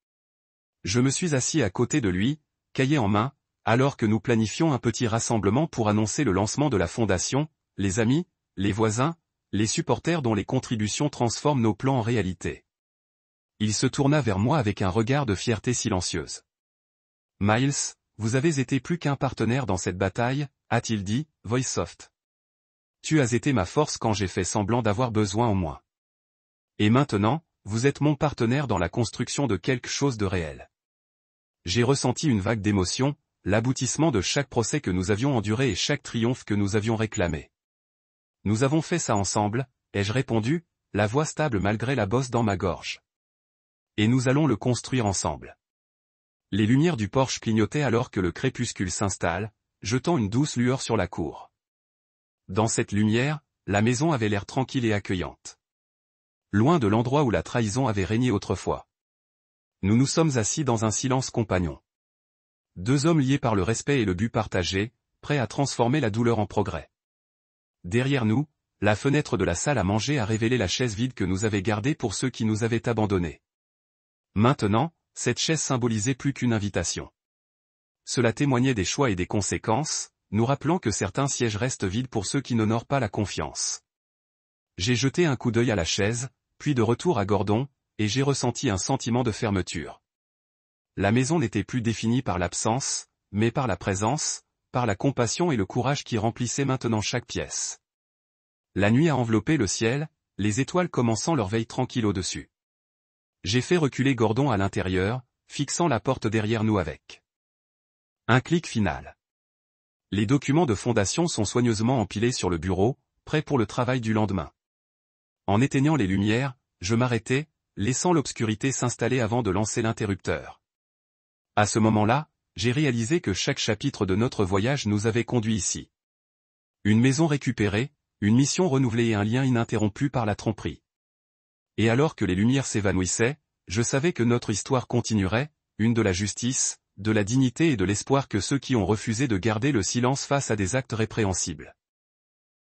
Je me suis assis à côté de lui, cahier en main, alors que nous planifions un petit rassemblement pour annoncer le lancement de la fondation, les amis, les voisins, les supporters dont les contributions transforment nos plans en réalité. Il se tourna vers moi avec un regard de fierté silencieuse. « Miles, vous avez été plus qu'un partenaire dans cette bataille, a-t-il dit, voix soft. Tu as été ma force quand j'ai fait semblant d'avoir besoin en moi. Et maintenant, vous êtes mon partenaire dans la construction de quelque chose de réel. » J'ai ressenti une vague d'émotion, l'aboutissement de chaque procès que nous avions enduré et chaque triomphe que nous avions réclamé. Nous avons fait ça ensemble, ai-je répondu, la voix stable malgré la bosse dans ma gorge. Et nous allons le construire ensemble. Les lumières du porche clignotaient alors que le crépuscule s'installe, jetant une douce lueur sur la cour. Dans cette lumière, la maison avait l'air tranquille et accueillante. Loin de l'endroit où la trahison avait régné autrefois. Nous nous sommes assis dans un silence compagnon. Deux hommes liés par le respect et le but partagé, prêts à transformer la douleur en progrès. Derrière nous, la fenêtre de la salle à manger a révélé la chaise vide que nous avions gardée pour ceux qui nous avaient abandonnés. Maintenant, cette chaise symbolisait plus qu'une invitation. Cela témoignait des choix et des conséquences, nous rappelant que certains sièges restent vides pour ceux qui n'honorent pas la confiance. J'ai jeté un coup d'œil à la chaise, puis de retour à Gordon, et j'ai ressenti un sentiment de fermeture. La maison n'était plus définie par l'absence, mais par la présence, par la compassion et le courage qui remplissaient maintenant chaque pièce. La nuit a enveloppé le ciel, les étoiles commençant leur veille tranquille au-dessus. J'ai fait reculer Gordon à l'intérieur, fixant la porte derrière nous avec un clic final. Les documents de fondation sont soigneusement empilés sur le bureau, prêts pour le travail du lendemain. En éteignant les lumières, je m'arrêtai, laissant l'obscurité s'installer avant de lancer l'interrupteur. À ce moment-là, j'ai réalisé que chaque chapitre de notre voyage nous avait conduit ici. Une maison récupérée, une mission renouvelée et un lien ininterrompu par la tromperie. Et alors que les lumières s'évanouissaient, je savais que notre histoire continuerait, une de la justice, de la dignité et de l'espoir que ceux qui ont refusé de garder le silence face à des actes répréhensibles.